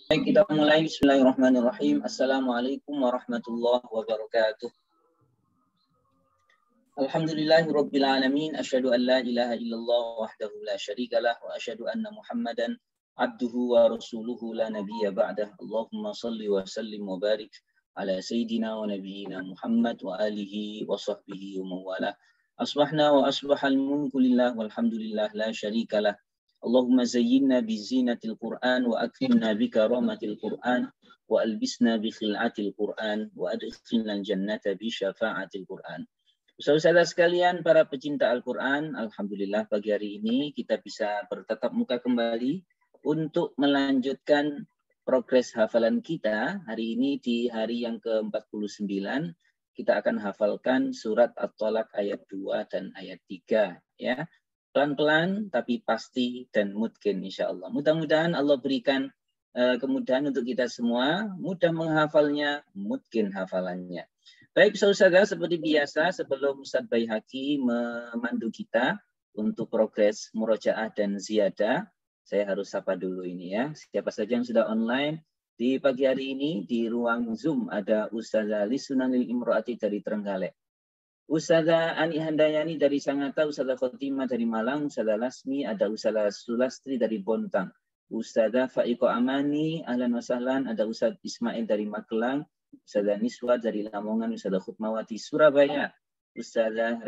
Baik, kita mulai. Bismillahirrahmanirrahim. Assalamualaikum warahmatullahi wabarakatuh. Alhamdulillahirabbil alamin. Asyhadu an la ilaha illallah wahdahu la syarikalah wa asyhadu anna Muhammadan abduhu wa rasuluhu la nabiyya ba'dah. Allahumma shalli wa sallim wa barik ala sayyidina wa nabiyyina Muhammad wa alihi wa sahbihi wa mawalah. Asbahna wa asbahal mulku lillah walhamdulillah la syarikalah. Allahumma zayyinna bizinatil Qur'an wa akrimna bikaramatil Qur'an wa albisna bi khil'atil Qur'an wa adkhilna al-jannata bi syafa'atil Qur'an. Saudara-saudara sekalian, para pecinta Al-Quran, alhamdulillah pagi hari ini kita bisa bertatap muka kembali untuk melanjutkan progres hafalan kita. Hari ini di hari yang ke-49 kita akan hafalkan surat At-Tolak ayat 2 dan ayat 3 ya. Pelan-pelan tapi pasti dan mungkin insyaallah. Mudah-mudahan Allah berikan kemudahan untuk kita semua, mudah menghafalnya, mungkin hafalannya. Baik, saudara, seperti biasa sebelum Ustadz Baihaqi memandu kita untuk progres murojaah dan ziyadah, saya harus sapa dulu ini ya. Siapa saja yang sudah online di pagi hari ini di ruang Zoom ada Ustazah Lisunanil Imro'ati dari Trenggalek, Ustazah Ani Handayani dari Sangatta, Ustazah Khotimah dari Malang, Ustazah Lasmi, ada Ustazah Sulastri dari Bontang, Ustazah Faiko Amani, ahlan wa sahlan, ada Ustadz Ismail dari Magelang, Ustazah Niswa dari Lamongan, Ustazah Khutmawati Surabaya, Ustazah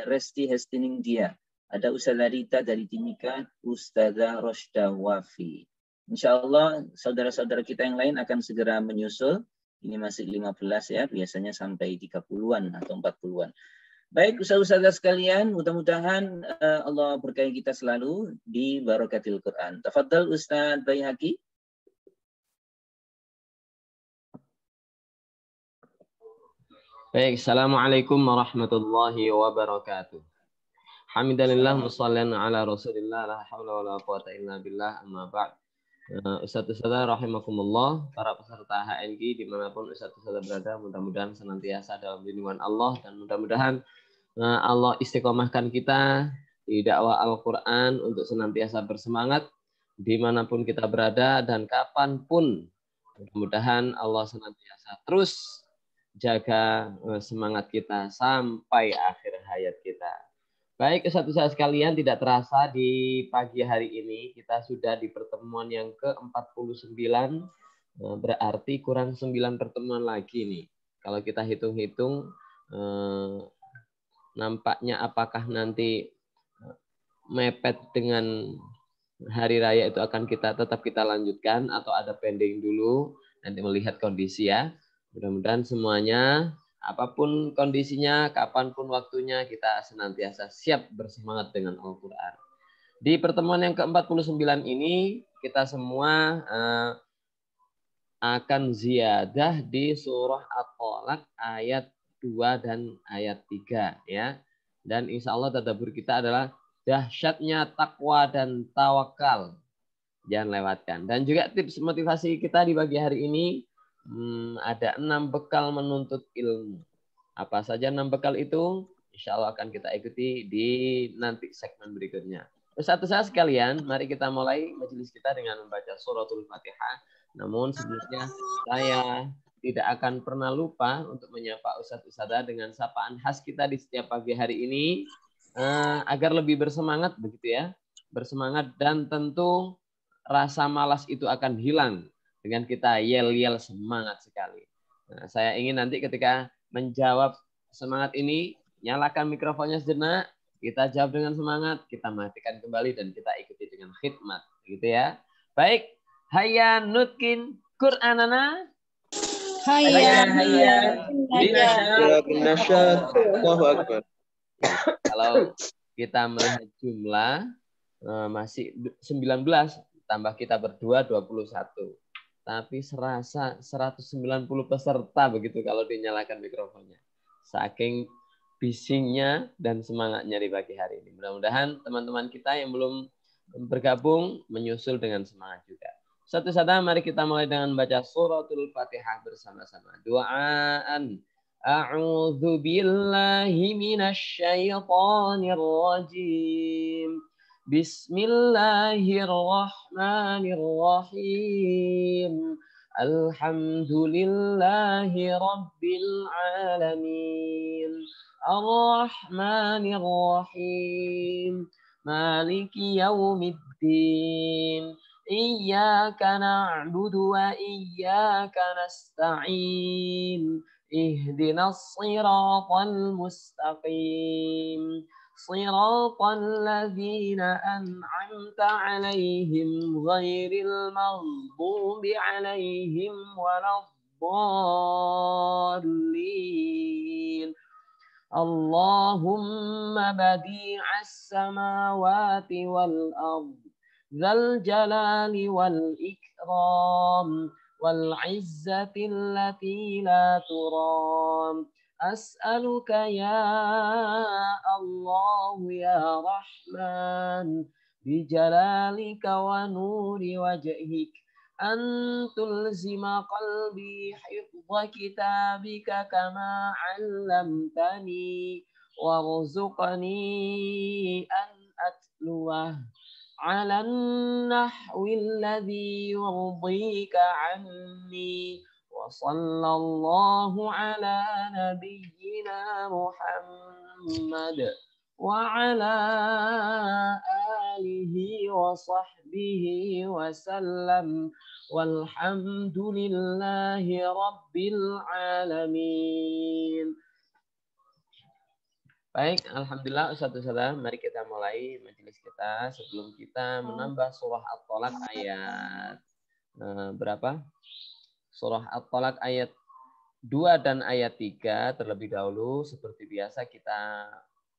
Resti Hestining Dia, ada Ustazah Rita dari Timika, Ustazah Roshda Wafi. Insyaallah saudara-saudara kita yang lain akan segera menyusul. Ini masih 15 ya, biasanya sampai 30-an atau 40-an. Baik, ustaz-ustazah sekalian, mudah-mudahan Allah berkahi kita selalu di barakatil Quran. Tafadhal Ustaz Baihaqi. Baik, assalamualaikum warahmatullahi wabarakatuh. Hamdalillah mushallan ala Rasulillah la haula wala quwata illa billah amma ba'd. Ustaz-ustazah rahimakumullah, para peserta HNG dimanapun ustaz-ustazah berada, mudah-mudahan senantiasa dalam lindungan Allah dan mudah-mudahan Allah istiqomahkan kita di dakwah Al-Quran untuk senantiasa bersemangat dimanapun kita berada dan kapanpun. Mudah-mudahan Allah senantiasa terus jaga semangat kita sampai akhir hayat kita. Baik, ustaz-ustaz sekalian, tidak terasa di pagi hari ini kita sudah di pertemuan yang ke-49, berarti kurang 9 pertemuan lagi nih. Kalau kita hitung-hitung, nampaknya apakah nanti mepet dengan hari raya itu akan tetap kita lanjutkan atau ada pending dulu, nanti melihat kondisi ya. Mudah-mudahan semuanya, apapun kondisinya, kapanpun waktunya, kita senantiasa siap bersemangat dengan Al-Quran. Di pertemuan yang ke-49 ini, kita semua akan ziyadah di surah At-Tolak ayat 2 dan ayat 3. Ya. Dan insya Allah tadabbur kita adalah dahsyatnya takwa dan tawakal. Jangan lewatkan. Dan juga tips motivasi kita di pagi hari ini, ada 6 bekal menuntut ilmu. Apa saja 6 bekal itu? Insya Allah akan kita ikuti di nanti segmen berikutnya. Ustaz-ustaz sekalian, mari kita mulai majelis kita dengan membaca suratul Fatihah. Namun sebelumnya saya tidak akan pernah lupa untuk menyapa ustaz-ustazah dengan sapaan khas kita di setiap pagi hari ini agar lebih bersemangat begitu ya. Bersemangat dan tentu rasa malas itu akan hilang dengan kita yel-yel semangat sekali. Nah, saya ingin nanti ketika menjawab semangat ini, nyalakan mikrofonnya sejenak, kita jawab dengan semangat, kita matikan kembali dan kita ikuti dengan khidmat, gitu ya. Baik, hayya nutkin Qur'anana. Hayya binasyad. Allahu Akbar. Kalau kita melihat jumlah masih 19, tambah kita berdua 21. Tapi serasa 190 peserta begitu kalau dinyalakan mikrofonnya. Saking bisingnya dan semangatnya di pagi hari ini. Mudah-mudahan teman-teman kita yang belum bergabung menyusul dengan semangat juga. Satu-satu mari kita mulai dengan baca suratul Fatihah bersama-sama. Doaan. A'udzu billahi minasy syaithanir rajim. Bismillahirrahmanirrahim. Alhamdulillahi Rabbil Alamin. Ar-Rahmanir-Rahim. Maliki Yaumiddin. Iyyaka na'budu wa iyyaka nasta'in. Ihdinas siratal mustaqim. صراط الذين أنعمت عليهم غير المغضوب عليهم ولا الضالين اللهم بديع السماوات والأرض ذا الجلال والإكرام والعزة التي لا ترام أسألك يا الله يا رحمن بجلالك ونور وجهك أن تلزم قلبي حفظ كتابك كما علمتني وارزقني أن أتلوه على النحو الذي يرضيك عني وصلى الله على نبينا محمد وعلى آله وصحبه وسلم والحمد لله رب العالمين. Baik, alhamdulillah Ustaz-Ustazah, mari kita mulai majelis kita. Sebelum kita menambah surah At-Tolak ayat berapa? Surah At-Tolak ayat 2 dan ayat 3 terlebih dahulu seperti biasa kita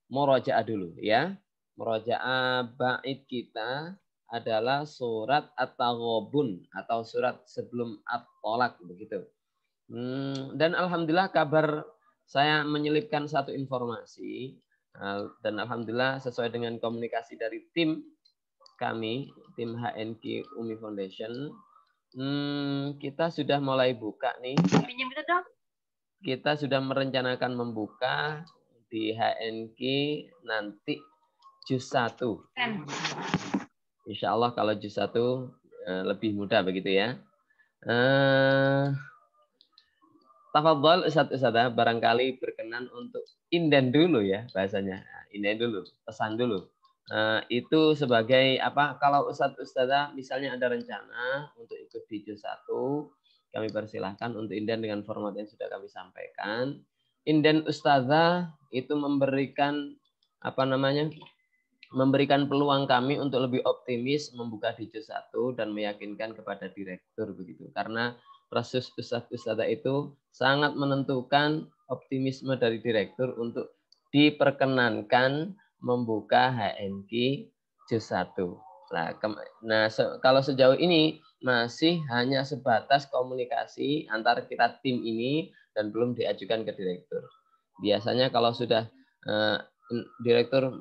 murojaah dulu ya. Murojaah bait kita adalah surat At-Taghabun atau surat sebelum At-Tolak begitu. Dan alhamdulillah kabar saya menyelipkan satu informasi dan alhamdulillah sesuai dengan komunikasi dari tim kami, tim HNQ Umi Foundation. Kita sudah mulai buka nih. Kita sudah merencanakan membuka di HNQ nanti juz 1. Insya Allah kalau juz 1 lebih mudah begitu ya. Tafadhol Ustaz-Ustazah, barangkali berkenan untuk inden dulu ya bahasanya. Inden dulu, pesan dulu. Itu sebagai apa? Kalau Ustaz-Ustazah misalnya ada rencana untuk ikut di juz 1, kami persilahkan untuk inden dengan format yang sudah kami sampaikan. Inden Ustazah itu memberikan memberikan peluang kami untuk lebih optimis membuka di juz 1 dan meyakinkan kepada direktur begitu. Karena proses Ustaz-Ustazah itu sangat menentukan optimisme dari direktur untuk diperkenankan membuka HNQ juz 1. Nah, kalau sejauh ini masih hanya sebatas komunikasi antara kita tim ini dan belum diajukan ke direktur. Biasanya kalau sudah direktur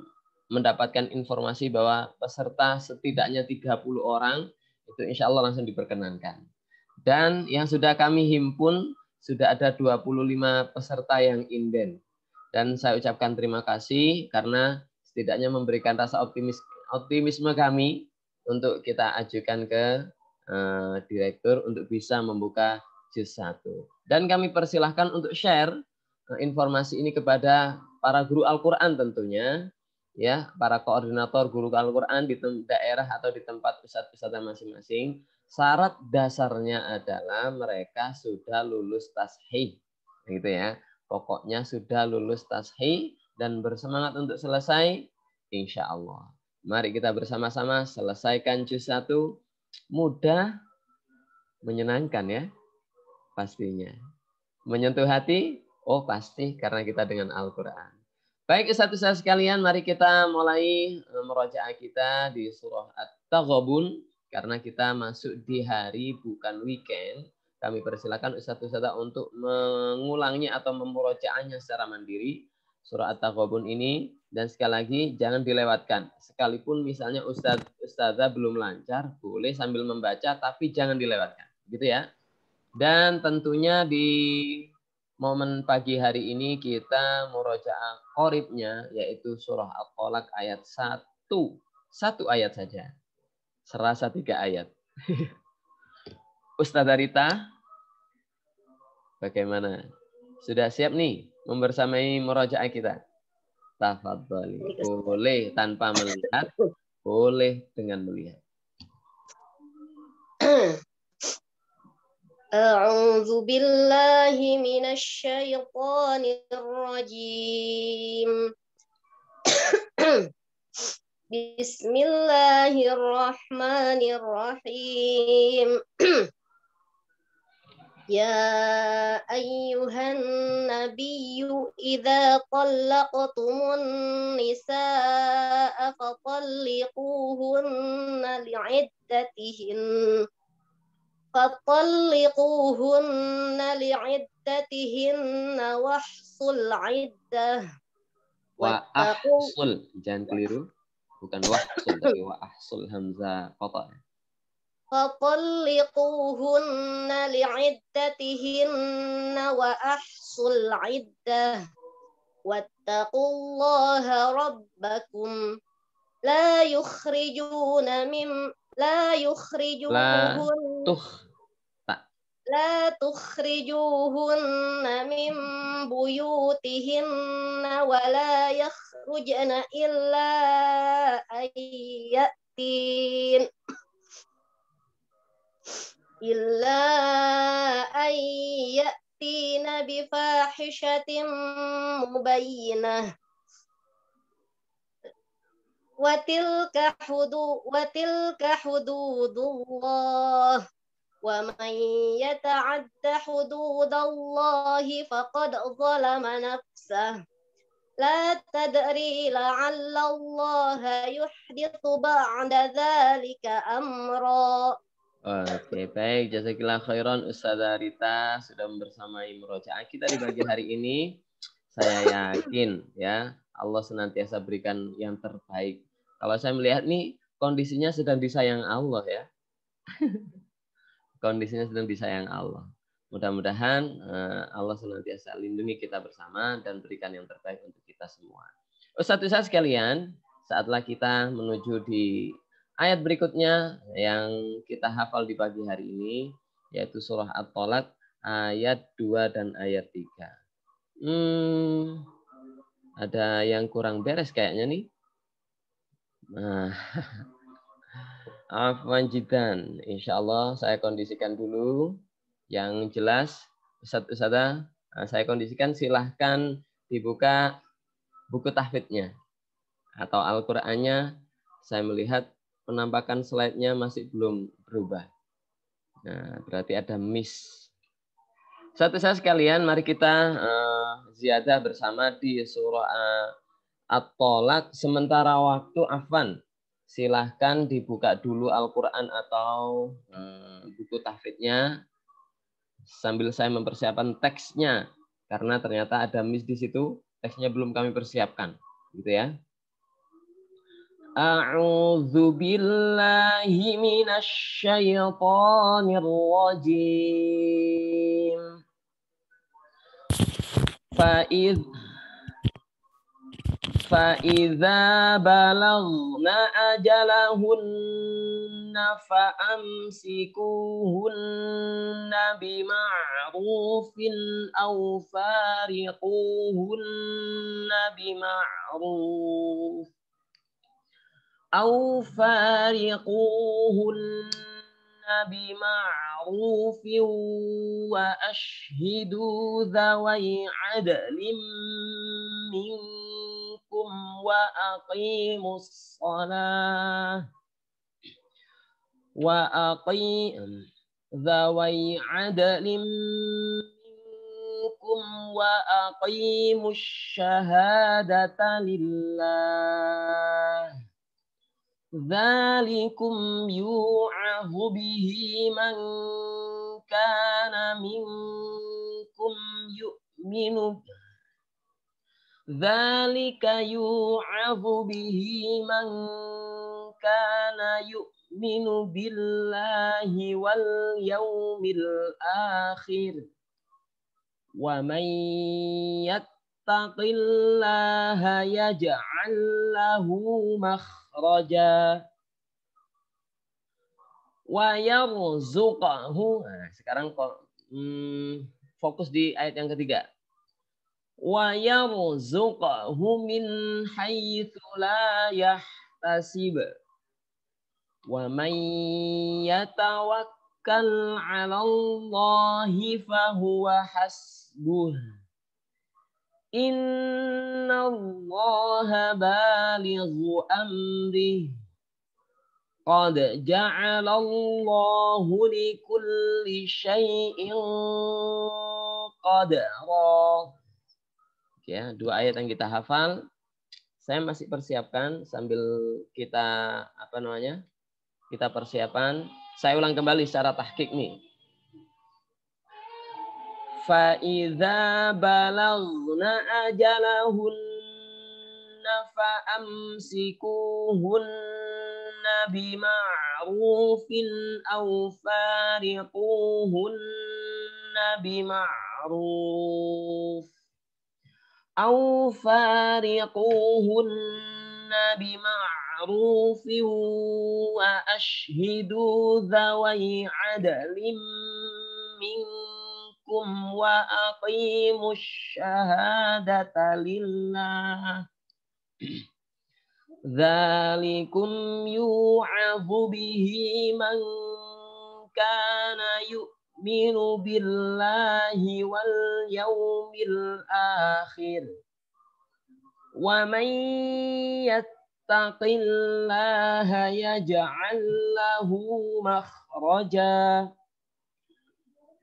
mendapatkan informasi bahwa peserta setidaknya 30 orang, itu insya Allah langsung diperkenankan. Dan yang sudah kami himpun, sudah ada 25 peserta yang inden. Dan saya ucapkan terima kasih karena setidaknya memberikan rasa optimisme kami untuk kita ajukan ke direktur untuk bisa membuka juz 1. Dan kami persilahkan untuk share informasi ini kepada para guru Al-Quran tentunya, ya, para koordinator guru Al-Quran di daerah atau di tempat ustadz-ustadzah masing-masing. Syarat dasarnya adalah mereka sudah lulus tashih, gitu ya. Pokoknya sudah lulus tashih dan bersemangat untuk selesai, insya Allah. Mari kita bersama-sama selesaikan juz 1. Mudah, menyenangkan ya, pastinya. Menyentuh hati, oh pasti karena kita dengan Al-Quran. Baik, ustaz-ustaz sekalian, mari kita mulai murojaah kita di surah At-Taghabun. Karena kita masuk di hari bukan weekend, kami persilakan ustaz-ustazah untuk mengulangnya atau memurojaahnya secara mandiri surah At-Taghabun ini. Dan sekali lagi jangan dilewatkan. Sekalipun misalnya ustazah belum lancar, boleh sambil membaca tapi jangan dilewatkan, gitu ya. Dan tentunya di momen pagi hari ini kita murojaah qoribnya yaitu surah At-Tolak ayat 1 1 ayat saja. Serasa 3 ayat. Ustazah Rita, bagaimana? Sudah siap nih membersamai murajaah kita? Tafadhali. Boleh tanpa melihat, boleh dengan melihat. A'udzu billahi minasy syaithanir rajim. Bismillahirrahmanirrahim. Ya ayyuhan nabiyyu idza talaqtumun nisaa fatalliquhunna li'iddatihinna wahsul 'iddah Wa ahsul, jangan keliru. Bukan wahsul, tapi wa ahsul, hamzah qata. fatalliquhunna li'iddatihinna wa ahsul 'iddah wattaqullaha rabbakum la yukhrijuna min buyutihinna wa la yakhrujna illa ayyatina bifahishatin mubayyinah wa tilka hududullah wa man yata'adda hududallahi faqad zalama nafsah la tadri la'alla Allah yuhdithu ba'da dzalika amra. Oke, baik. Jazakillah khairan Ustazah Rita sudah membersamai murojaah kita di pagi hari ini. Saya yakin ya Allah senantiasa berikan yang terbaik. Kalau saya melihat nih kondisinya sedang disayang Allah ya. Kondisinya sedang disayang Allah. Mudah-mudahan Allah senantiasa lindungi kita bersama dan berikan yang terbaik untuk kita semua. Ustaz-ustaz sekalian, saatlah kita menuju di ayat berikutnya yang kita hafal di pagi hari ini, yaitu surah At-Tolaq ayat 2 dan ayat 3. Ada yang kurang beres kayaknya nih. Nah, afwan jidan. Insyaallah saya kondisikan dulu. Yang jelas, Ustaz-Ustazah, saya kondisikan, silahkan dibuka buku tahfidz-nya atau Al-Qur'annya. Saya melihat penampakan slide-nya masih belum berubah. Nah, berarti ada miss. Ustaz-Ustazah sekalian, mari kita ziyadah bersama di surah At-Tolaq. Sementara waktu, afwan, silahkan dibuka dulu Al-Quran atau buku tahfidz-nya sambil saya mempersiapkan teksnya, karena ternyata ada miss di situ, teksnya belum kami persiapkan, gitu ya. A'udzu billahi minasy syaithanir rajim. فَإِذَا بَلَغْنَ أَجَلَهُنَّ فَأَمْسِكُوهُنَّ بِمَعْرُوفٍ أَوْ فَارِقُوهُنَّ بِمَعْرُوفٍ وَأَشْهِدُوا ذَوَيْ عَدْلٍ منكم وأقيموا الصلاة ذوي عدل منكم وأقيموا الشهادة لله ذلكم يوعظ به من كان منكم يؤمن ذلك يوعظ به من كان يؤمن بالله واليوم الآخر ومن يتق الله يجعل له مخرجا makhraja wa yarzuqahu. Nah, sekarang fokus di ayat yang ketiga. Wa yarzuqahu min haitsu la yahtasib. Wa man yatawakkal 'ala Allahi fa huwa hasbuh. Innallaha balighu amrih. Qad ja'alallahu likulli syai'in qadara. Ya, 2 ayat yang kita hafal. Saya masih persiapkan sambil kita kita persiapan. Saya ulang kembali secara tahqiq nih. Fa idza balagna ajalahunna fa amsikuhunna bima'rufin aw fariquhunna bima'ruf bima'rufin wa ashhidu dhawai adlim minkum wa aqimus syahadata lillah. Dzalikum yu'adzu bihi man kana yu'minu billahi wal yawmil akhir. Wa man yattaqillaha yaj'al lahu makhraja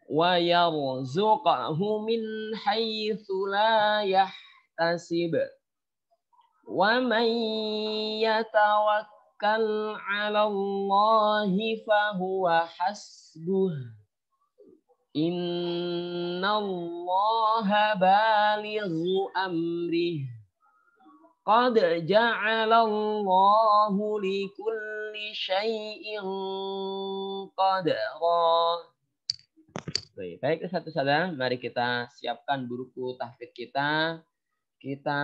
wa yarzuqhu min haitsu la yahtasib. Wa man yatawakkal 'ala Allahi fa huwa hasbuh. Innallaha balighu amrih. Qad ja'alallahu likulli syai'in qadara. Baik, satu-satu. Mari kita siapkan buku tahfidz kita. Kita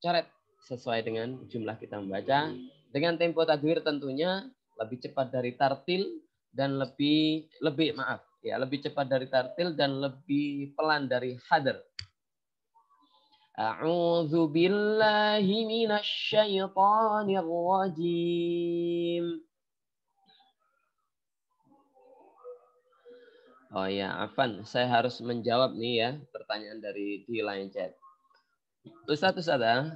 coret sesuai dengan jumlah kita membaca. Dengan tempo tajwid tentunya lebih cepat dari tartil dan lebih cepat dari tartil dan lebih pelan dari hadr. A'udzu billahi minasy syaithanir rajim. Oh ya, Afan, saya harus menjawab nih ya pertanyaan di line chat. Ustaz,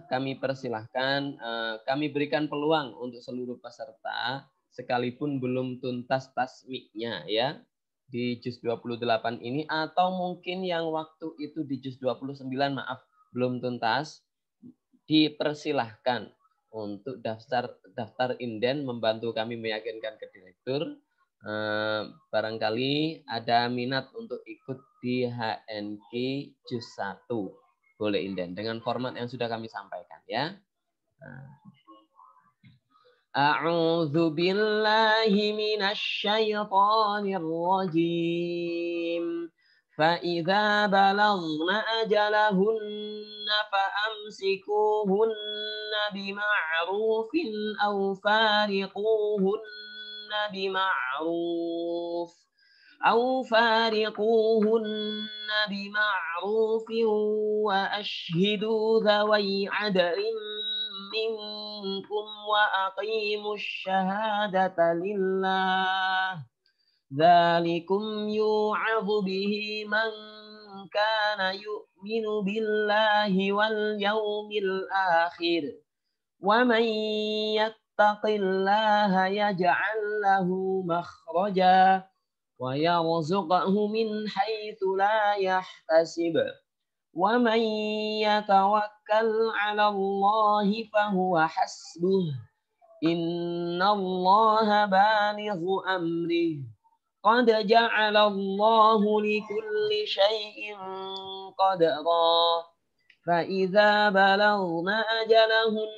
kami persilahkan, kami berikan peluang untuk seluruh peserta sekalipun belum tuntas tasmiknya ya di juz 28 ini, atau mungkin yang waktu itu di juz 29 belum tuntas, dipersilahkan untuk daftar inden membantu kami meyakinkan ke direktur. Barangkali ada minat untuk ikut di HNK juz 1. Boleh inden dengan format yang sudah kami sampaikan ya. A'udzu billahi minasy syaithanir rajim. Fa idza balagna ajalahunna fa amsikuhunna bima'rufin aw fariquhunna bima'ruf. أو فارقوهن بمعروف وأشهدوا ذوي عدل منكم وأقيموا الشهادة لله ذلكم يوعظ به من كان يؤمن بالله واليوم الآخر ومن يتق الله يجعل له مخرجا ويرزقه من حيث لا يحتسب ومن يتوكل على الله فهو حسبه إن الله بالغ أمره قد جعل الله لكل شيء قدرا فإذا بلغن أجلهن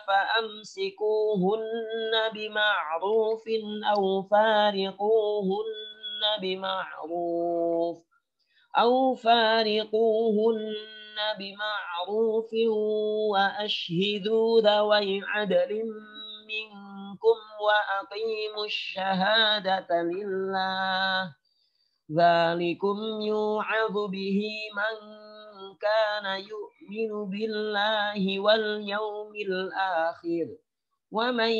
فأمسكوهن بمعروف أو فارقوهن بمعروف وأشهدوا ذوي عدل منكم وأقيموا الشهادة لله ذلكم يوعظ به من كان يؤمن بالله واليوم الآخر ومن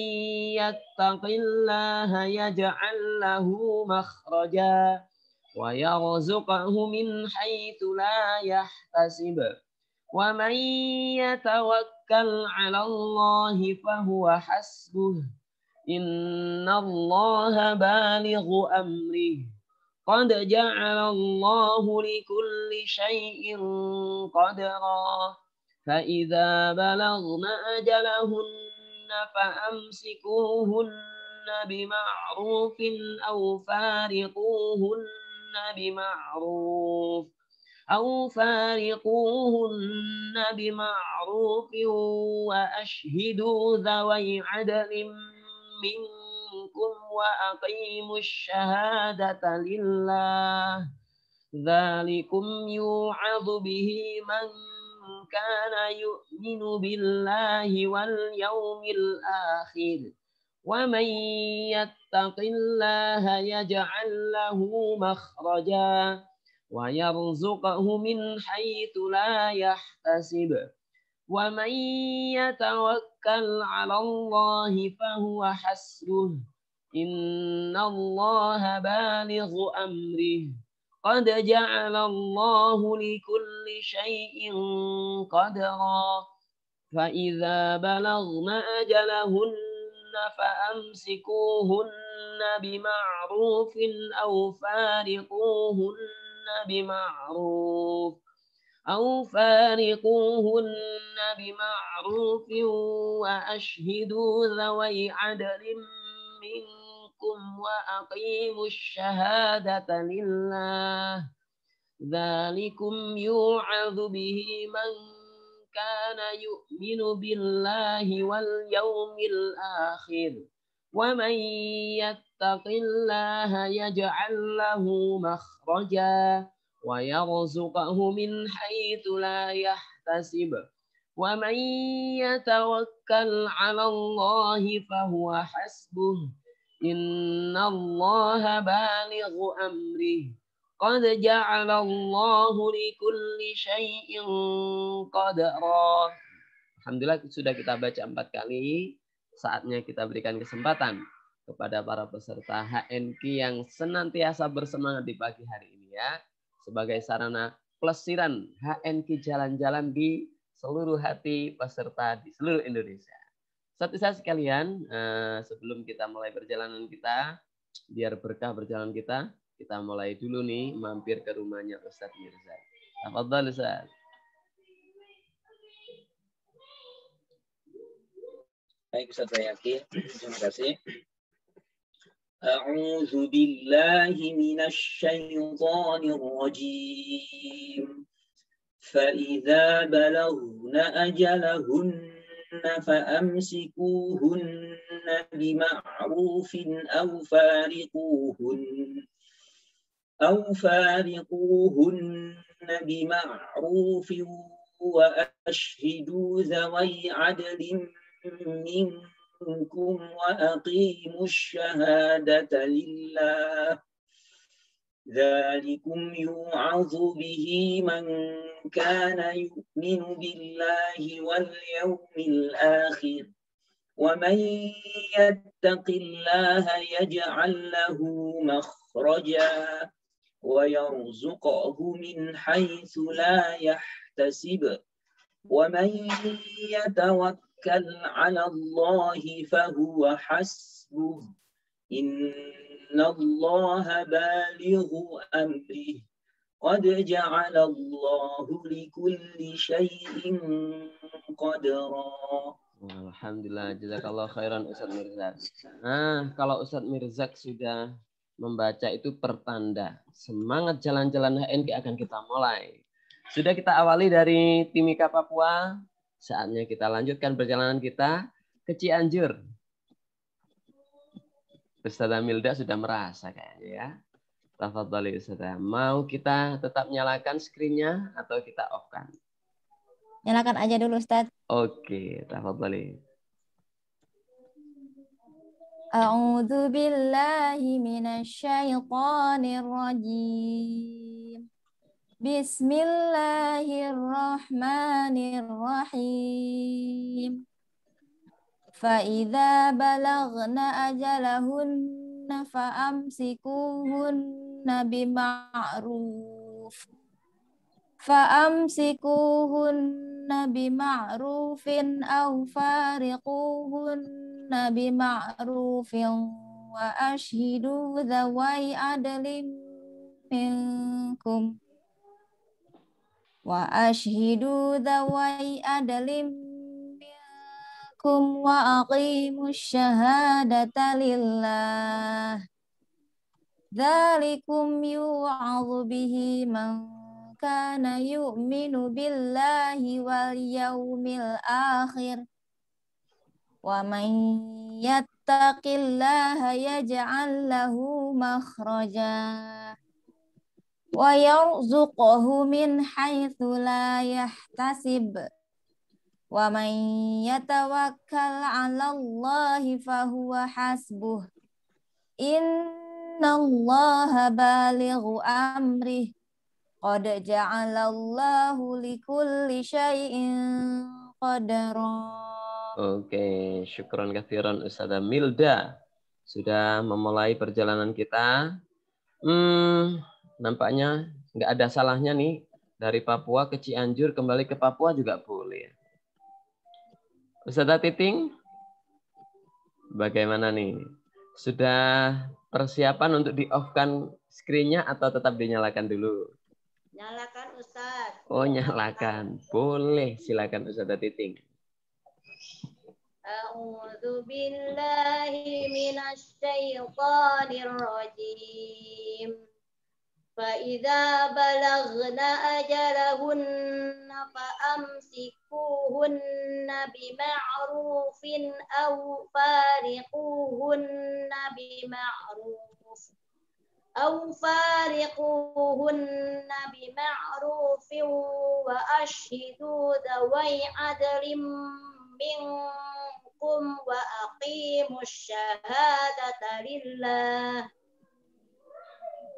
يتق الله يجعل له مخرجا ويرزقه من حيث لا يحتسب ومن يتوكل على الله فهو حسبه إن الله بالغ أمره قد جعل الله لكل شيء قدرا فإذا بلغن أجلهن فأمسكوهن بمعروف أو فارقوهن بمعروف وأشهدوا ذوي عدل منكم وأقيموا الشهادة لله ذلكم يوعظ به من كان يؤمن بالله واليوم الآخر ومن يتق الله يجعل له مخرجا ويرزقه من حيث لا يحتسب ومن يتوكل على الله فهو حسبه إن الله بالغ أمره قد جعل الله لكل شيء قدرا فإذا بلغن أجلهن فأمسكوهن بمعروف أو فارقوهن بمعروف وأشهدوا ذوي عدل منكم وأقيموا الشهادة لله ذلكم يوعظ به من كان يؤمن بالله واليوم الآخر ومن يتق الله يجعل له مخرجا ويرزقه من حيث لا يحتسب ومن يتوكل على الله فهو حسبه إن الله بالغ أمره قد جعل الله لكل شيء قدرا. Alhamdulillah sudah kita baca 4 kali. Saatnya kita berikan kesempatan kepada para peserta HNQ yang senantiasa bersemangat di pagi hari ini ya. Sebagai sarana pelesiran HNQ jalan-jalan di seluruh hati peserta di seluruh Indonesia. Ustaz sekalian, sebelum kita mulai perjalanan kita, biar berkah perjalanan kita mulai dulu nih mampir ke rumahnya Ustaz Mirza. Tafadhal Ustaz. Baik Ustaz Bayaki, terima kasih. A'udzu billahi minasy syaithanir rajim. Fa idza balaghna ajalahunna fa'amsikuhunna bima'rufin aw fariquhunna bima'rufin wa ashhidu dhawi 'adlin منكم وأقيموا الشهادة لله ذلكم يوعظ به من كان يؤمن بالله واليوم الآخر ومن يتق الله يجعل له مخرجا ويرزقه من حيث لا يحتسب ومن يتوكل على الله فهو حسبه إن الله بالغ أمره قد جعل الله لكل شيء قدرا. Alhamdulillah, jazakallah khairan Ustaz Mirza. Nah, kalau Ustaz Mirza sudah membaca itu pertanda semangat jalan-jalan HNQ akan kita mulai. Sudah kita awali dari Timika Papua. Saatnya kita lanjutkan perjalanan kita ke Cianjur. Ustazah Milda sudah merasa kayaknya ya. Tafadhali Ustazah. Mau kita tetap nyalakan screen-nya atau kita off-kan? Nyalakan aja dulu Ustaz. Oke, tafadhali. A'udzu billahi minasyaitonir rajim. Bismillahirrahmanirrahim. فإذا بلغن أجلهن فأمسكوهن بمعروف أو فارقوهن بمعروف وأشهدوا ذوي عدل منكم وأقيموا الشهادة لله ذلكم يوعظ به من كان يؤمن بالله واليوم الآخر ومن يتق الله يجعل له مخرجا ويرزقه من حيث لا يحتسب ومن يتوكل على الله فهو حسبه إن الله بالغ أمره قد جعل الله لكل شيء قدرا. Oke, syukran katsiran Ustazah Milda. Sudah memulai perjalanan kita. Nampaknya nggak ada salahnya nih. Dari Papua ke Cianjur, kembali ke Papua juga boleh. Ustazah Titing, bagaimana nih? Sudah persiapan untuk di-off-kan screen-nya atau tetap dinyalakan dulu? Nyalakan Ustaz. Oh, nyalakan. Boleh, silakan Ustazah Titing. A'udzu billahi minasy syaithanir rajim. فإذا بلغن أجلهن فأمسكوهن بمعروف أو فارقوهن بمعروف وأشهدوا ذوي عدل منكم وأقيموا الشهادة لله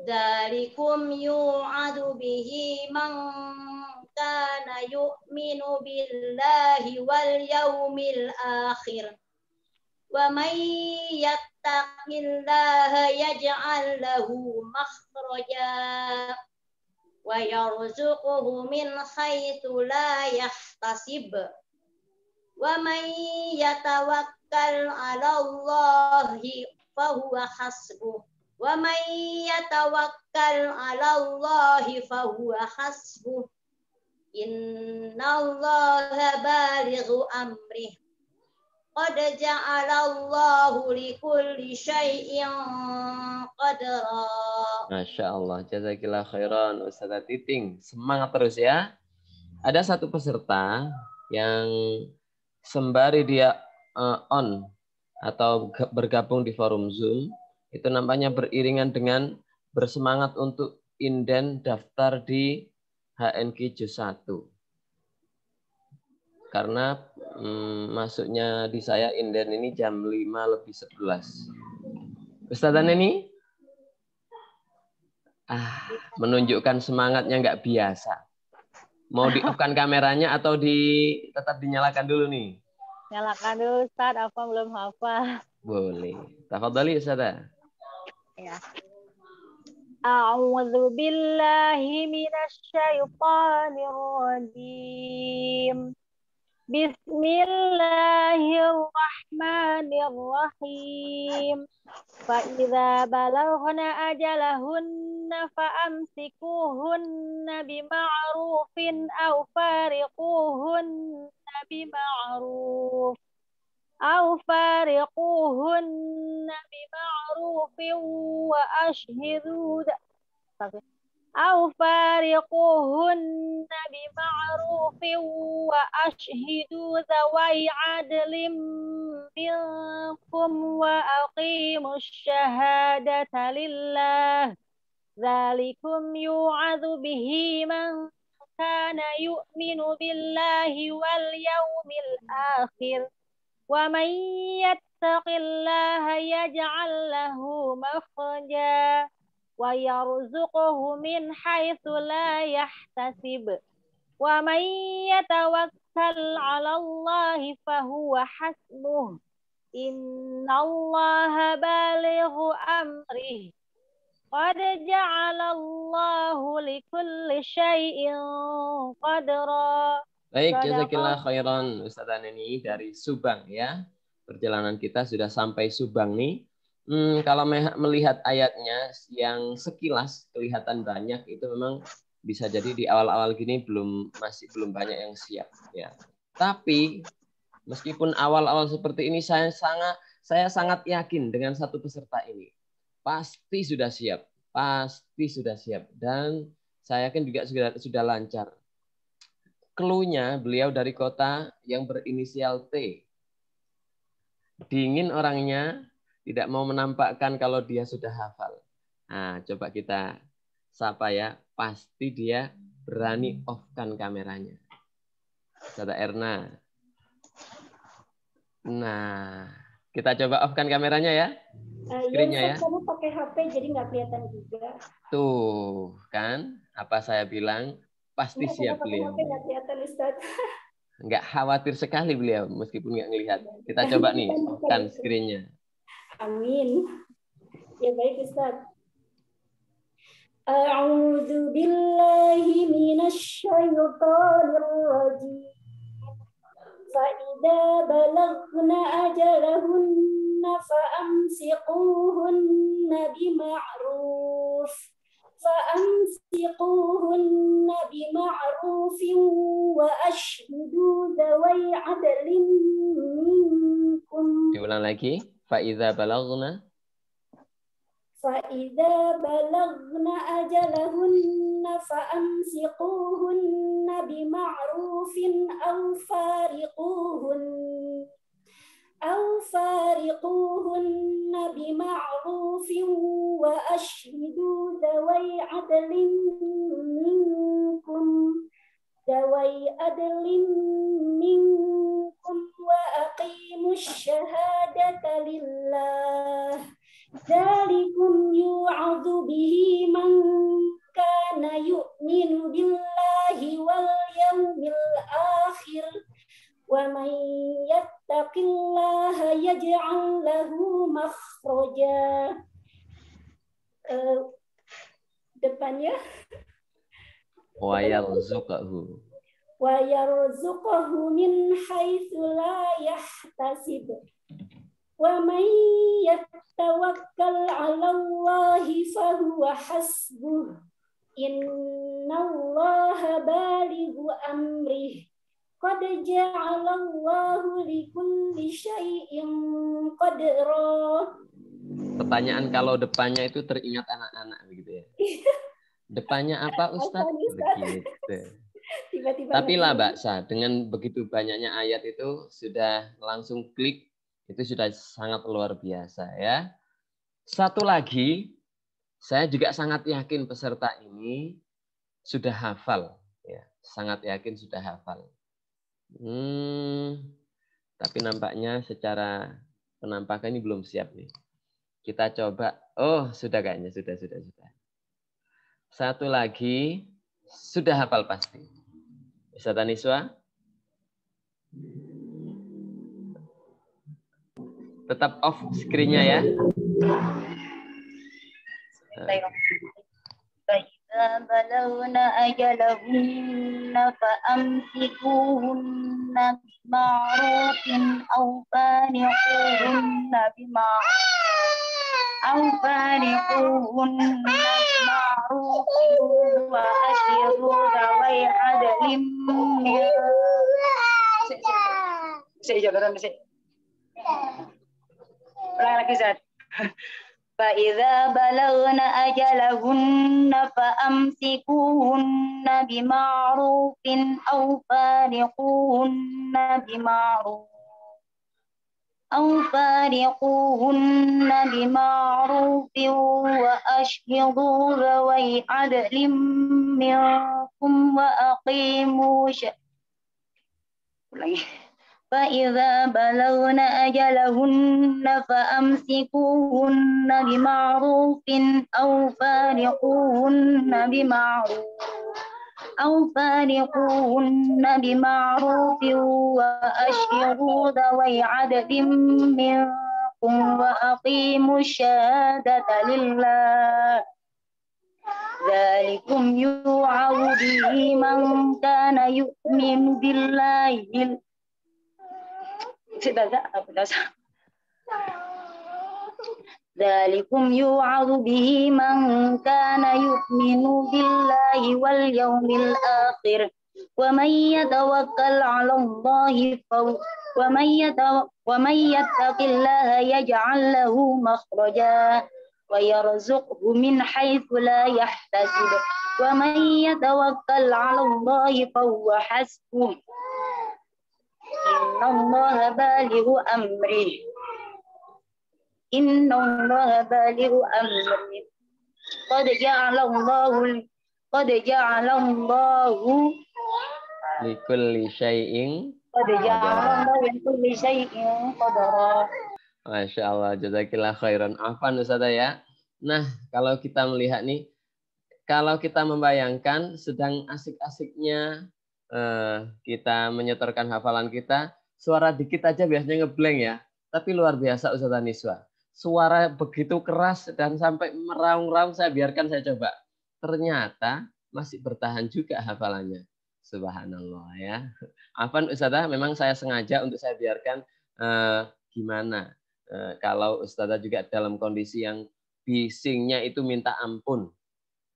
ذلكم يوعظ به من كان يؤمن بالله واليوم الآخر ومن يتق الله يجعل له مخرجا ويرزقه من حيث لا يحتسب ومن يتوكل على الله فهو حسبه ومن يتوكل على الله فهو حسبه إن الله بالغ أمره قد جعل الله لكل شيء قدرا. Masya Allah, jazakillah khairan Ustazah Titing. Semangat terus ya. Ada satu peserta yang sembari dia on atau bergabung di forum Zoom, itu nampaknya beriringan dengan bersemangat untuk inden daftar di HNK Juz 1. Karena masuknya di saya inden ini jam 5:11. Ustazah Neni? Menunjukkan semangatnya nggak biasa. Mau di-off-kan kameranya atau tetap dinyalakan dulu nih? Nyalakan dulu Ustaz, apa belum hafal. Boleh. Tafadhali Ustazah. Ya. A'udzu billahi minasy syaithanir rajim. Bismillahirrahmanirrahim. Fa idza balaghna ajalahunna fa'amsikuhunna bima'rufin aw fariquhunna bima'ruf أو فارقوهن بمعروف وأشهدوا ذوي عدل منكم وأقيموا الشهادة لله ذلكم يوعظ به من كان يؤمن بالله واليوم الآخر ومن يتق الله يجعل له مخرجا ويرزقه من حيث لا يحتسب ومن يتوكل على الله فهو حسبه إن الله بالغ أمره قد جعل الله لكل شيء قدرا. Baik, jazakillah khairan Ustazah Neni dari Subang ya. Perjalanan kita sudah sampai Subang nih. Kalau melihat ayatnya yang sekilas kelihatan banyak, itu memang bisa jadi di awal-awal gini masih belum banyak yang siap ya. Tapi meskipun awal-awal seperti ini saya sangat yakin dengan satu peserta ini. Pasti sudah siap, dan saya yakin juga sudah lancar. Clue-nya beliau dari kota yang berinisial T. Dingin orangnya, tidak mau menampakkan kalau dia sudah hafal. Nah, coba kita sapa ya. Pasti dia berani off-kan kameranya. Ustazah Erna. Nah, kita coba off-kan kameranya ya. Screen-nya ya. Kamu pakai HP jadi nggak kelihatan juga. Tuh, kan? Apa saya bilang? Pasti siap beliau. Nggak kelihatan, Ustaz. Nggak khawatir sekali beliau, meskipun nggak ngelihat. Kita coba nih, off-kan screen-nya. Amin. Ya baik, Ustaz. A'udzu billahi minasy syaithanir rajim. Fa idza balagna ajalahunna fa amsikuhunna bima'ruf. فأمسكوهن بمعروف وأشهدوا ذوي عدل منكم. Diulang lagi. فإذا بلغنا أجلهن فأمسكوهن بمعروف أو فارقوهن بمعروف وأشهدوا ذوي عدل منكم وأقيموا الشهادة لله ذلكم يوعظ به من كان يؤمن بالله واليوم الآخر ومن يتق الله يجعل له مخرجا. Depannya wa yarzuqahu min haitsu la yahtasib wa man yatawakkal 'ala Allahi fahuwa hasbuh innallaha balighu amrih qad ja'alallahu likulli syai'in qadra. Pertanyaan kalau depannya itu teringat anak-anak begitu ya. Depannya apa Ustaz? Begitu. Tiba-tiba. Tapi lah Mbak Sa, dengan begitu banyaknya ayat itu sudah langsung klik, itu sudah sangat luar biasa ya. Satu lagi, saya juga sangat yakin peserta ini sudah hafal ya, sangat yakin sudah hafal. Tapi nampaknya secara penampakan ini belum siap nih. Kita coba. Oh, sudah kayaknya sudah. Satu lagi sudah hafal pasti. Ustazah Niswa. Tetap off screen-nya ya. فإذا بلغن أجلهن فأمسكوهن بمعروف أو فارقوهن بمعروف وأشهدوا ذوي عدل فإذا بلغن أجلهن فأمسكوهن بمعروف أو فارقوهن بمعروف وأشهدوا ذوي عدل منكم منكم وأقيموا فإذا بلغن أجلهن فأمسكوهن بمعروف أو فارقوهن بمعروف وأشهدوا ذوي عدل منكم وأقيموا الشهادة لله ذلكم يوعظ به من كان يؤمن بالله ذلكم يوعظ به من كان يؤمن بالله واليوم الآخر ومن يتوكل على الله ومن يتق الله يجعل له مخرجا ويرزقه من حيث لا يحتسب ومن يتوكل على الله فهو حسبه إن الله بالغ أمره قد جعل الله لكل شيء qadara. Masya Allah, jazakillah khairan. Afan Ustazah ya. Nah, kalau kita melihat nih, kalau kita membayangkan sedang asik-asiknya kita menyetorkan hafalan kita, suara dikit aja biasanya ngeblank ya. Tapi luar biasa Ustazah Niswa. Suara begitu keras dan sampai meraung-raung, saya biarkan saya coba. Ternyata masih bertahan juga hafalannya. Subhanallah ya. Afan Ustazah, memang saya sengaja untuk saya biarkan gimana. Kalau Ustazah juga dalam kondisi yang bisingnya itu minta ampun.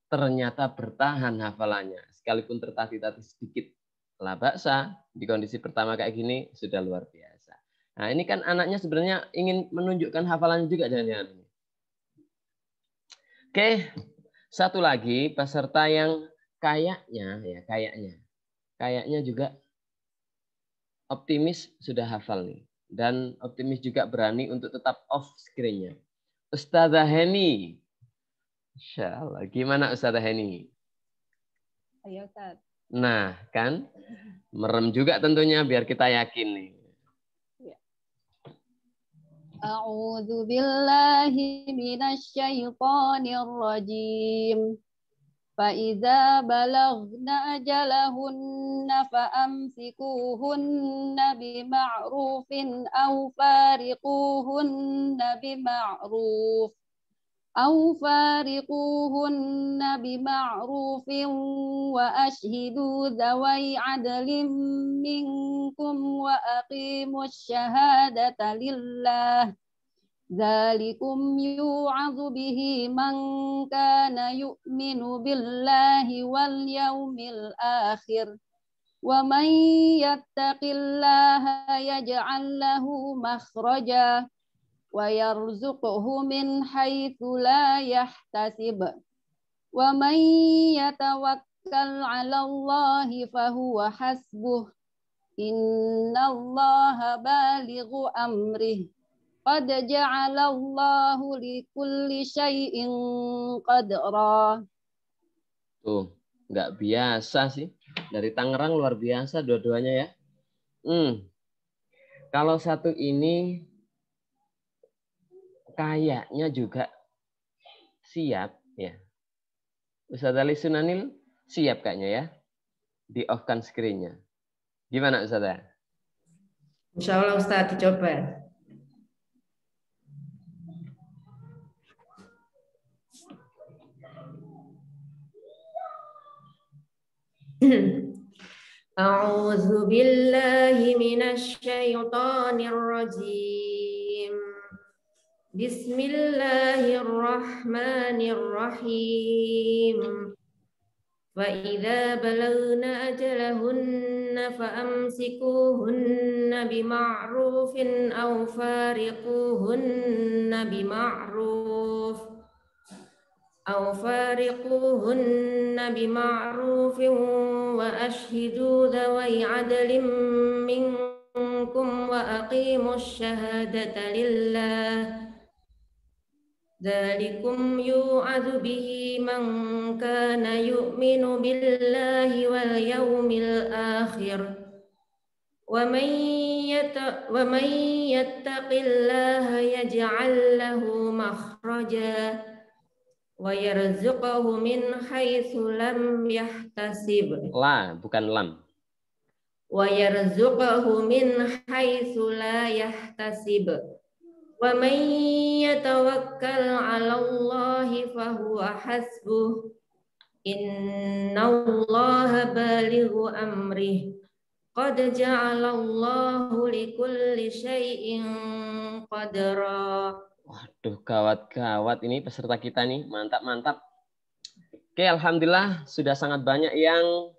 Ternyata bertahan hafalannya. Sekalipun tertatih-tatih sedikit. La baksa, di kondisi pertama kayak gini sudah luar biasa. Nah ini kan anaknya sebenarnya ingin menunjukkan hafalannya juga jangan-jangan. Oke, satu lagi peserta yang kayaknya juga optimis sudah hafal nih. Dan optimis juga berani untuk tetap off screen-nya. Ustazah Heni. Insya Allah. Gimana Ustazah Heni? Ayo Ustaz. Nah kan, merem juga tentunya biar kita yakin nih. A'udzu billahi minasy syaithanir rajim. فَإِذَا بَلَغْنَ أَجَلَهُنَّ فَأَمْسِكُوهُنَّ بِمَعْرُوفٍ أَوْ فَارِقُوهُنَّ بِمَعْرُوفٍ وَأَشْهِدُوا ذَوَيْ عَدْلٍ مِنْكُمْ وَأَقِيمُوا الشَّهَادَةَ لِلَّهِ ذَلِكُمْ يُوعَظُ بِهِ مَنْ كَانَ يُؤْمِنُ بِاللَّهِ وَالْيَوْمِ الْآخِرِ وَمَنْ يَتَّقِ اللَّهَ يَجْعَلْ لَهُ مَخْرَجًا وَيَرْزُقْهُ مِنْ حَيْثُ لَا يَحْتَسِبُ وَمَنْ يَتَوَكَّلْ عَلَى اللَّهِ فَهُوَ حَسْبُهُ إِنَّ اللَّهَ بَالِغُ أَمْرِهِ قد جعل الله لكل شيء قدرا. Tuh, nggak biasa sih. Dari Tangerang luar biasa dua-duanya ya. Kalau satu ini kayaknya juga siap ya. Ustaz Ali Sunanil siap kayaknya ya. Di off-kan screen-nya. Gimana Ustaz? Insya Allah Ustaz dicoba. أعوذ بالله من الشيطان الرجيم بسم الله الرحمن الرحيم فإذا بلغن أجلهن فأمسكوهن بمعروف أو فارقوهن بمعروف وأشهدوا ذوي عدل منكم وأقيموا الشهادة لله Dzalikum yu'adzu bihi man kana yu'minu billahi wal yawmil akhir. Wa man yattaqillaha yaj'al lahu makhraja wa yarzuqhu min haitsu lam yahtasib. La, bukan lam. Wa yarzuqhu min haitsu la yahtasib. Wa man yatawakkal 'ala Allahi fahuwa hasbuh. Innallaha balighu amrih. Qad ja'alallahu likulli syai'in qadra. Waduh, gawat-gawat ini peserta kita nih. Mantap-mantap. Oke, alhamdulillah sudah sangat banyak yang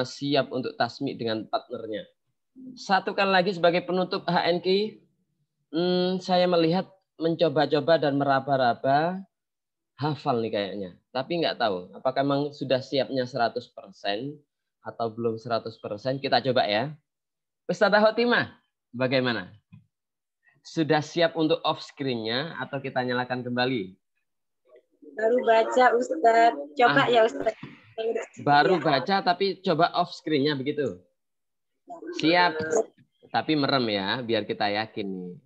siap untuk tasmi dengan partnernya. Satukan lagi sebagai penutup HNK. Saya melihat mencoba-coba dan meraba-raba hafal nih kayaknya. Tapi nggak tahu apakah memang sudah siapnya 100% atau belum 100%. Kita coba ya. Ustadzah Khotimah, bagaimana? Sudah siap untuk off screen-nya atau kita nyalakan kembali? Baru baca Ustadz. Coba ya Ustadz. Baru baca tapi coba off screen-nya begitu. Siap. Tapi merem ya biar kita yakin nih.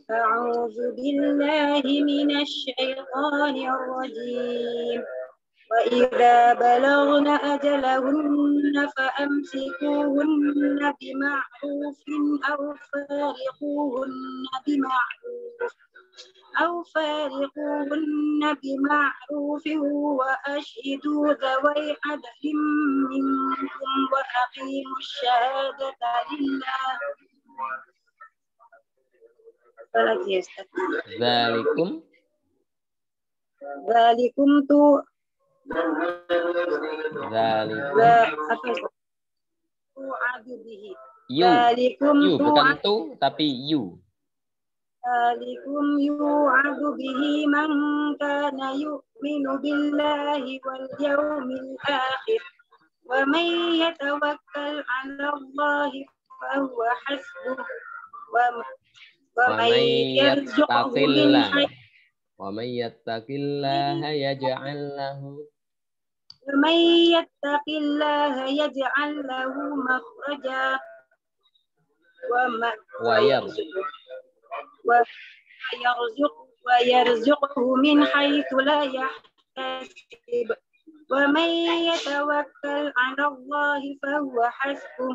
A'udzu billahi minasy syaithanir rajim. Wa idza balagna ajalahunna fa'amsikuhunna bima'rufin aw fariquhunna bima'ruf wa ashhidu dhawai adlin minkum wa aqimus syahadata lillah. Apalagi ya Ustaz? Zalikum tu you bukan tu tapi you. Zalikum yu'adu bihi man kana yu'minu billahi wal yawmil akhir wa man yatawakkal 'ala Allahi fa huwa hasbuh wa man yattaqillaha yaj'al lahu makhraja wa yarzuqhu min haitsu la yahtasib wa man yatawakkal 'ala Allahi fa huwa hasbuh.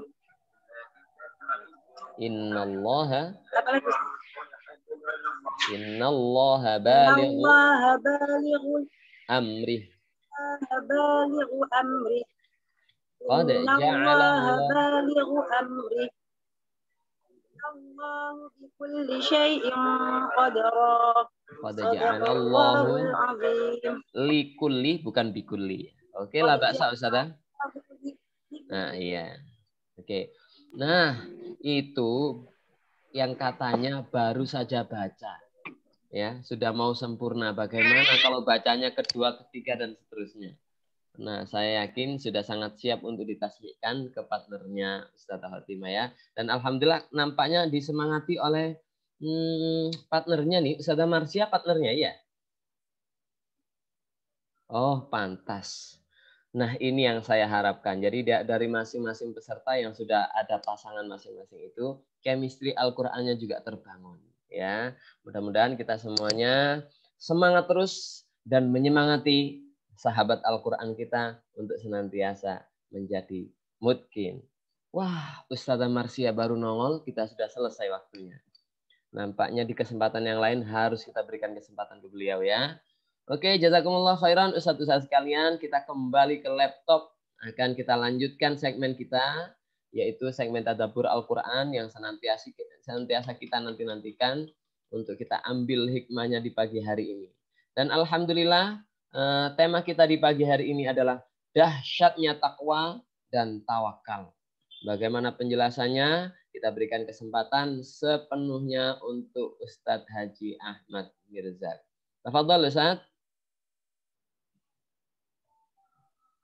Innallaha balighu amrih. Qad ja'alallahu Allahu bikulli syai'in qadra. Qad ja'alallahu likulli bukan bikulli. Oke lah Mbak Ustazah. Nah, iya. Oke. Nah, itu yang katanya baru saja baca. Ya, sudah mau sempurna. Bagaimana kalau bacanya kedua, ketiga dan seterusnya? Nah, saya yakin sudah sangat siap untuk ditasbihkan ke partnernya Ustadzah Khotimah ya. Dan alhamdulillah nampaknya disemangati oleh partnernya nih, Ustadzah Marsia partnernya ya. Oh, pantas. Nah, ini yang saya harapkan. Jadi dari masing-masing peserta yang sudah ada pasangan masing-masing itu, chemistry Al-Qur'annya juga terbangun ya. Mudah-mudahan kita semuanya semangat terus dan menyemangati sahabat Al-Quran kita untuk senantiasa menjadi mutqin. Wah, Ustadzah Marsia baru nongol, kita sudah selesai waktunya. Nampaknya di kesempatan yang lain harus kita berikan kesempatan ke beliau ya. Oke, jazakumullah khairan Ustadz-Ustadz sekalian. Kita kembali ke laptop. Akan kita lanjutkan segmen kita, yaitu segmen Tadabbur Al-Quran yang senantiasa kita nanti-nantikan untuk kita ambil hikmahnya di pagi hari ini. Dan alhamdulillah, tema kita di pagi hari ini adalah dahsyatnya takwa dan tawakal. Bagaimana penjelasannya? Kita berikan kesempatan sepenuhnya untuk Ustadz Haji Ahmad Mirza. Tafadhol Ustadz.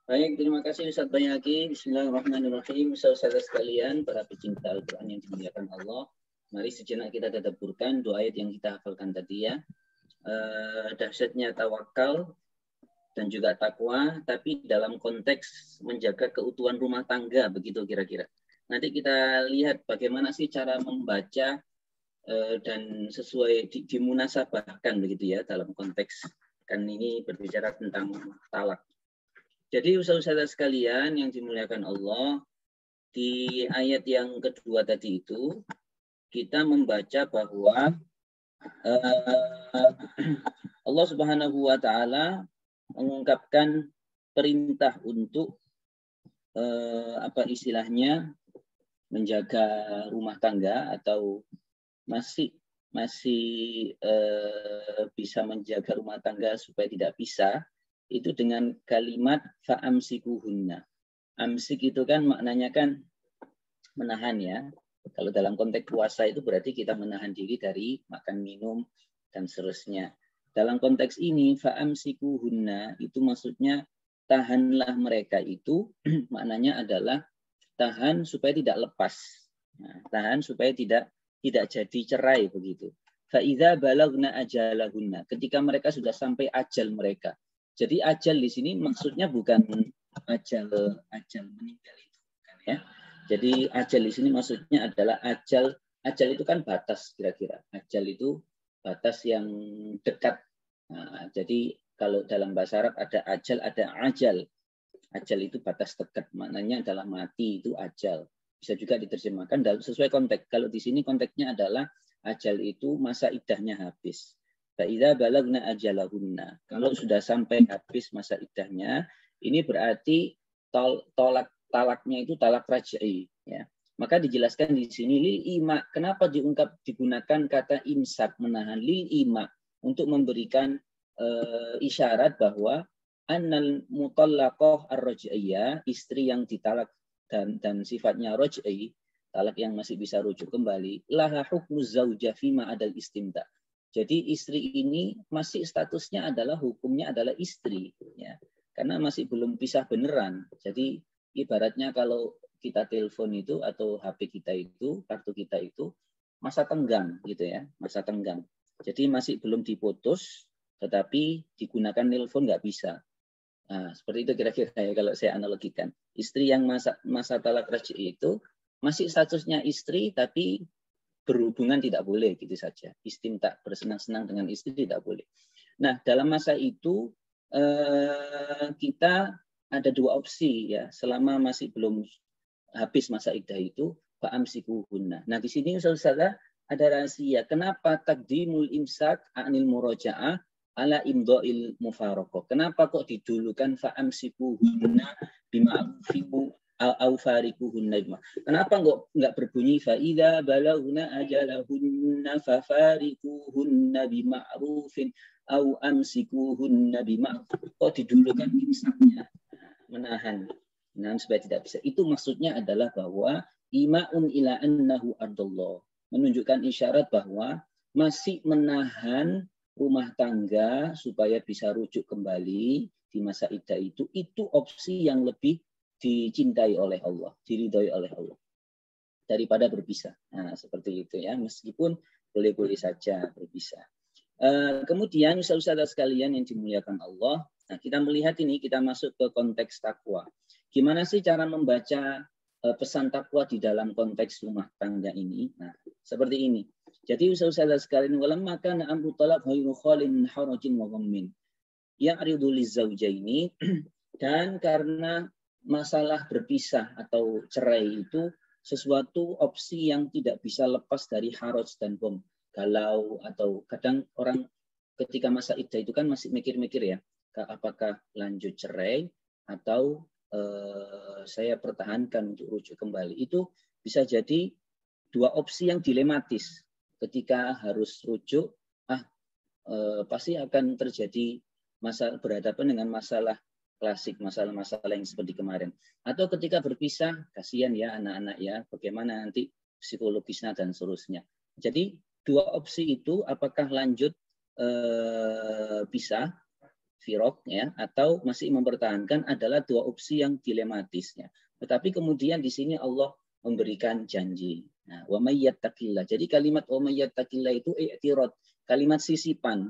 Baik, terima kasih Ustadz Bayhaqi. Bismillahirrahmanirrahim. Saudara sekalian, para pecinta Al-Quran yang dimuliakan Allah. Mari sejenak kita tadabburkan dua ayat yang kita hafalkan tadi ya. Dahsyatnya tawakal dan juga takwa, tapi dalam konteks menjaga keutuhan rumah tangga, begitu kira-kira. Nanti kita lihat bagaimana sih cara membaca dan sesuai dimunasabahkan begitu ya dalam konteks, kan ini berbicara tentang talak. Jadi ustaz-ustaz sekalian yang dimuliakan Allah, di ayat yang kedua tadi itu kita membaca bahwa Allah Subhanahu wa taala mengungkapkan perintah untuk apa istilahnya menjaga rumah tangga atau masih bisa menjaga rumah tangga supaya tidak pisah itu dengan kalimat fa'amsikuhunna. Amsik itu kan maknanya kan menahan ya. Kalau dalam konteks puasa itu berarti kita menahan diri dari makan minum dan seterusnya. Dalam konteks ini fa'amsikuhunna itu maksudnya tahanlah mereka itu maknanya adalah tahan supaya tidak lepas. Nah, tahan supaya tidak jadi cerai begitu. Fa'idza balagna ajalahunna, ketika mereka sudah sampai ajal mereka. Jadi ajal di sini maksudnya bukan ajal meninggal itu kan ya. Jadi ajal di sini maksudnya adalah ajal itu kan batas kira-kira. Ajal itu batas yang dekat. Nah, jadi kalau dalam bahasa Arab ada ajal, ada ajal. Ajal itu batas dekat, maknanya adalah mati itu ajal. Bisa juga diterjemahkan dalam sesuai konteks. Kalau di sini konteksnya adalah ajal itu masa iddahnya habis. Fa'idza balagna ajalahunna. Kalau sudah sampai habis masa iddahnya, ini berarti talaknya itu talak raj'i ya. Maka dijelaskan di sini lil ima. Kenapa digunakan kata imsak menahan lil ima untuk memberikan isyarat bahwa annal mutallaqah ar-raj'iyah, istri yang ditalak dan sifatnya raj'i, talak yang masih bisa rujuk kembali, laha hukmu zaujah fima adal istimta. Jadi istri ini masih statusnya adalah hukumnya adalah istri ya. Karena masih belum pisah beneran. Jadi ibaratnya kalau kita telepon itu atau HP kita itu, kartu kita itu masa tenggang gitu ya, masa tenggang. Jadi masih belum diputus, tetapi digunakan telepon nggak bisa. Nah, seperti itu kira-kira ya kalau saya analogikan. Istri yang masa talak raj'i itu masih statusnya istri, tapi berhubungan tidak boleh gitu saja. Istimta, bersenang-senang dengan istri tidak boleh. Nah, dalam masa itu kita ada dua opsi ya, selama masih belum habis masa iddah itu fa'amsikuhunna. Nah, di sini Ustaz ada rahasia. Kenapa taqdimul imsak anil muraja'ah ala imdha'il mufaraqah? Kenapa kok didulukan fa'amsikuhunna bima'rufin au farikuhunna? Kenapa enggak berbunyi fa'idza balagna ajalahunna fafarikuhunna bima'rufin au amsikuhunna bima'ruf? Kok didulukan imsaknya? Menahan supaya tidak bisa. Itu maksudnya adalah bahwa ima'un ila annahu ardallah, menunjukkan isyarat bahwa masih menahan rumah tangga supaya bisa rujuk kembali di masa iddah itu opsi yang lebih dicintai oleh Allah, diridhoi oleh Allah daripada berpisah. Nah, seperti itu ya, meskipun boleh-boleh saja berpisah. Kemudian ustaz-ustaz sekalian yang dimuliakan Allah, nah kita melihat ini, kita masuk ke konteks takwa. Gimana sih cara membaca pesan takwa di dalam konteks rumah tangga ini? Nah, seperti ini. Jadi ustaz-ustaz sekalian, walamma kana amru talaq ghairu khalin min harajin wa ghammin ya'ridu lizaujaini, dan karena masalah berpisah atau cerai itu sesuatu opsi yang tidak bisa lepas dari haraj dan bom, galau, atau kadang orang ketika masa iddah itu kan masih mikir-mikir ya, apakah lanjut cerai atau saya pertahankan untuk rujuk kembali. Itu bisa jadi dua opsi yang dilematis. Ketika harus rujuk, pasti akan terjadi berhadapan dengan masalah klasik, masalah-masalah yang seperti kemarin. Atau ketika berpisah, kasihan ya anak-anak ya, bagaimana nanti psikologisnya dan seterusnya. Jadi dua opsi itu, apakah lanjut pisah, firaq ya, atau masih mempertahankan, adalah dua opsi yang dilematisnya. Tetapi kemudian di sini Allah memberikan janji. Nah, wa may yattaqillah. Jadi kalimat wa may yattaqillah itu i'tirad, kalimat sisipan.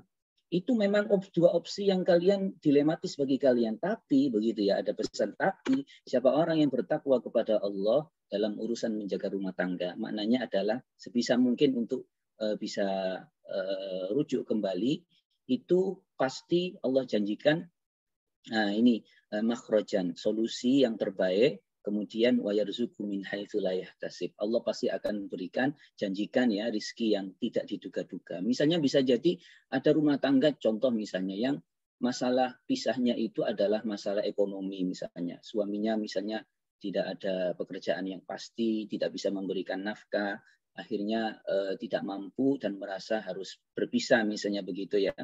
Itu memang dua opsi yang kalian dilematis bagi kalian. Tapi begitu ya, ada pesan tapi siapa orang yang bertakwa kepada Allah dalam urusan menjaga rumah tangga, maknanya adalah sebisa mungkin untuk bisa rujuk kembali, itu pasti Allah janjikan. Nah, ini makhrajan, solusi yang terbaik. Kemudian wa yarzuqhu min haitsu la yahtasib. Allah pasti akan berikan, janjikan ya, rizki yang tidak diduga-duga. Misalnya bisa jadi ada rumah tangga, contoh misalnya yang masalah pisahnya itu adalah masalah ekonomi misalnya. Suaminya misalnya tidak ada pekerjaan yang pasti, tidak bisa memberikan nafkah, akhirnya tidak mampu dan merasa harus berpisah misalnya begitu ya.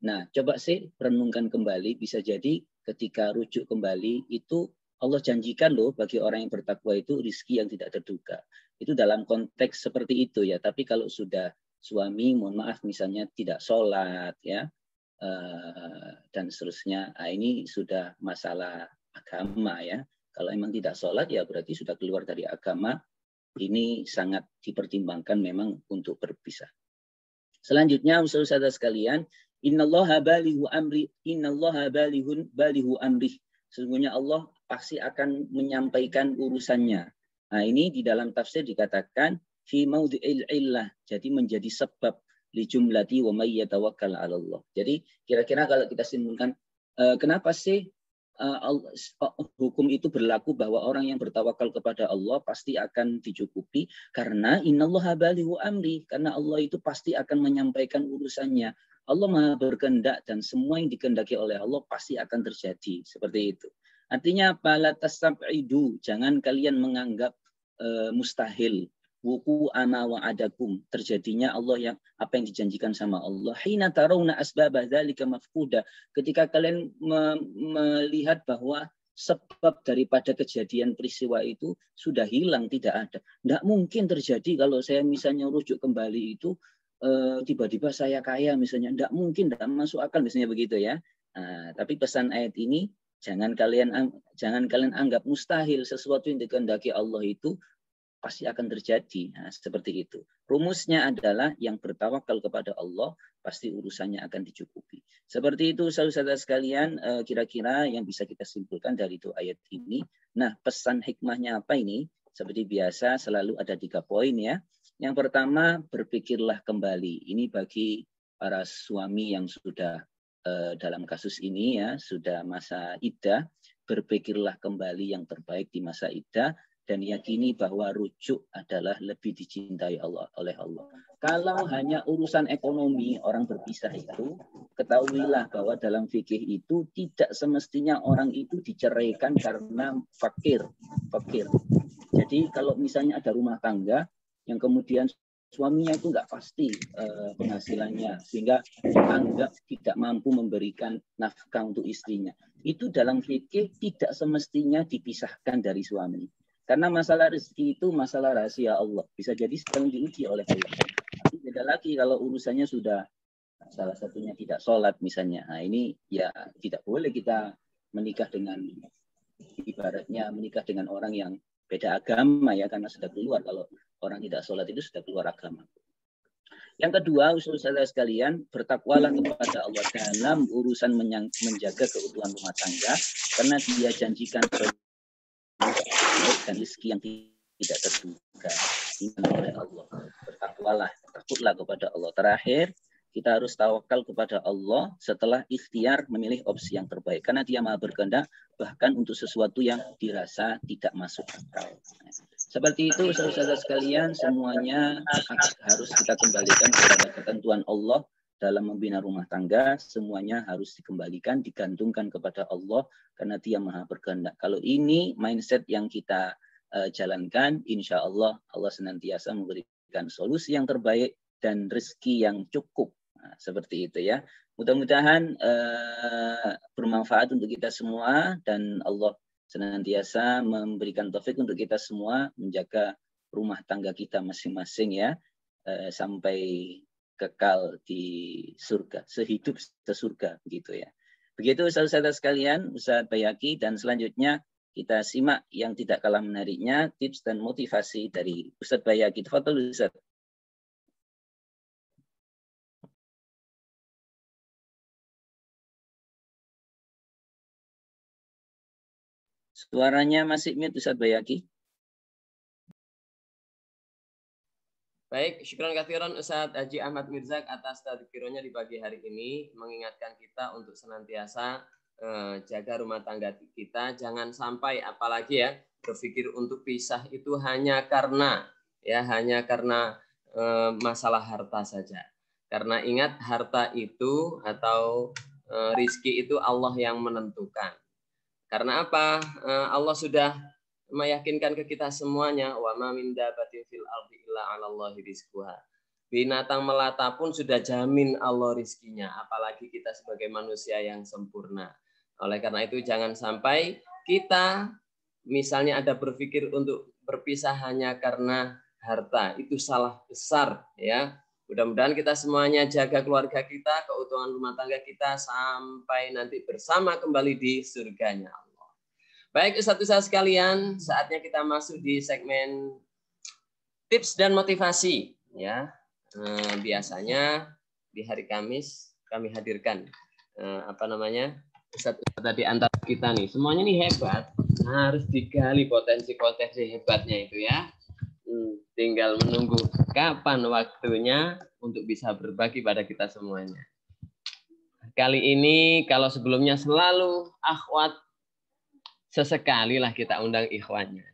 Nah, coba sih renungkan kembali, bisa jadi ketika rujuk kembali itu Allah janjikan loh bagi orang yang bertakwa itu rizki yang tidak terduga. Itu dalam konteks seperti itu ya. Tapi kalau sudah suami, mohon maaf misalnya tidak sholat ya, dan seterusnya, nah, ini sudah masalah agama ya. Kalau emang tidak sholat ya berarti sudah keluar dari agama. Ini sangat dipertimbangkan memang untuk berpisah. Selanjutnya, saudara sekalian, innallaha balighu amri, innallaha balighu amri. Sesungguhnya Allah pasti akan menyampaikan urusannya. Nah, ini di dalam tafsir dikatakan fi maudhi'il illah, jadi menjadi sebab li jumlati wa may yatawakkal 'ala Allah. Jadi kira-kira kalau kita simpulkan kenapa sih hukum itu berlaku bahwa orang yang bertawakal kepada Allah pasti akan dicukupi, karena innallaha balighu amri, karena Allah itu pasti akan menyampaikan urusannya. Allah Maha berkehendak dan semua yang dikehendaki oleh Allah pasti akan terjadi. Seperti itu. Artinya apa? La tastab'idu, jangan kalian menganggap mustahil. Wuku ama wa'adakum, terjadinya Allah yang apa yang dijanjikan sama Allah. Hina tarawna asbaba dzalika mafquda, ketika kalian melihat bahwa sebab daripada kejadian peristiwa itu sudah hilang, tidak ada. Tidak mungkin terjadi kalau saya misalnya rujuk kembali itu tiba-tiba saya kaya misalnya, tidak mungkin, tidak masuk akal misalnya begitu ya. Nah, tapi pesan ayat ini jangan kalian anggap mustahil, sesuatu yang dikehendaki Allah itu pasti akan terjadi. Nah, seperti itu. Rumusnya adalah yang bertawakal kepada Allah pasti urusannya akan dicukupi. Seperti itu saudara sekalian, kira-kira yang bisa kita simpulkan dari itu ayat ini. Nah, pesan hikmahnya apa ini? Seperti biasa selalu ada 3 poin ya. Yang pertama, berpikirlah kembali. Ini bagi para suami yang sudah dalam kasus ini ya, sudah masa iddah, berpikirlah kembali yang terbaik di masa iddah dan yakini bahwa rujuk adalah lebih dicintai Allah oleh Allah. Kalau hanya urusan ekonomi orang berpisah itu, ketahuilah bahwa dalam fikih itu tidak semestinya orang itu diceraikan karena fakir. Jadi kalau misalnya ada rumah tangga yang kemudian suaminya itu nggak pasti penghasilannya sehingga dianggap tidak mampu memberikan nafkah untuk istrinya, itu dalam fikih tidak semestinya dipisahkan dari suami, karena masalah rezeki itu masalah rahasia Allah, bisa jadi sedang diuji oleh Allah. Tapi beda lagi kalau urusannya sudah salah satunya tidak sholat misalnya, nah ini ya tidak boleh kita menikah dengan, ibaratnya menikah dengan orang yang beda agama ya, karena sudah keluar, kalau orang tidak sholat itu sudah keluar agama. Yang kedua, saudara sekalian, bertakwalah kepada Allah dalam urusan menjaga keutuhan rumah tangga, karena Dia janjikan dan rezeki yang tidak terduga oleh Allah. Bertakwalah, takutlah kepada Allah. Terakhir, kita harus tawakal kepada Allah setelah ikhtiar memilih opsi yang terbaik. Karena Dia Maha berkehendak bahkan untuk sesuatu yang dirasa tidak masuk akal. Seperti itu, saudara sekalian, semuanya harus kita kembalikan kepada ketentuan Allah dalam membina rumah tangga. Semuanya harus dikembalikan, digantungkan kepada Allah karena Dia Maha berkehendak. Kalau ini mindset yang kita jalankan, insya Allah Allah senantiasa memberikan solusi yang terbaik dan rezeki yang cukup. Nah, seperti itu ya. Mudah-mudahan bermanfaat untuk kita semua dan Allah senantiasa memberikan taufik untuk kita semua menjaga rumah tangga kita masing-masing ya, sampai kekal di surga, sehidup sesurga begitu ya. Begitu saudara-saudara sekalian, Ustaz Bayaki, dan selanjutnya kita simak yang tidak kalah menariknya, tips dan motivasi dari Ustadz Bayaki. Tafadhol Ustadz. Suaranya masih mute Ustadz Bayaki. Baik, syukran katsiran Ustadz Haji Ahmad Mirzak atas tadkironya di pagi hari ini, mengingatkan kita untuk senantiasa jaga rumah tangga kita, jangan sampai apalagi ya berpikir untuk pisah itu hanya karena masalah harta saja. Karena ingat, harta itu atau rizki itu Allah yang menentukan. Karena apa? Allah sudah meyakinkan ke kita semuanya, wa ma min dabatin fil ardi illa 'alallahi rizquha. Binatang melata pun sudah jamin Allah rizkinya, apalagi kita sebagai manusia yang sempurna. Oleh karena itu jangan sampai kita misalnya ada berpikir untuk berpisah hanya karena harta, itu salah besar ya. Mudah-mudahan kita semuanya jaga keluarga kita, keutuhan rumah tangga kita sampai nanti bersama kembali di surganya Allah. Baik Ustaz-Ustaz sekalian, saatnya kita masuk di segmen tips dan motivasi ya. Biasanya di hari Kamis kami hadirkan Ustaz-Ustaz tadi antara kita nih, semuanya nih hebat, harus digali potensi-potensi hebatnya itu ya. Tinggal menunggu kapan waktunya untuk bisa berbagi pada kita semuanya. Kali ini kalau sebelumnya selalu akhwat, sesekali lah kita undang ikhwannya.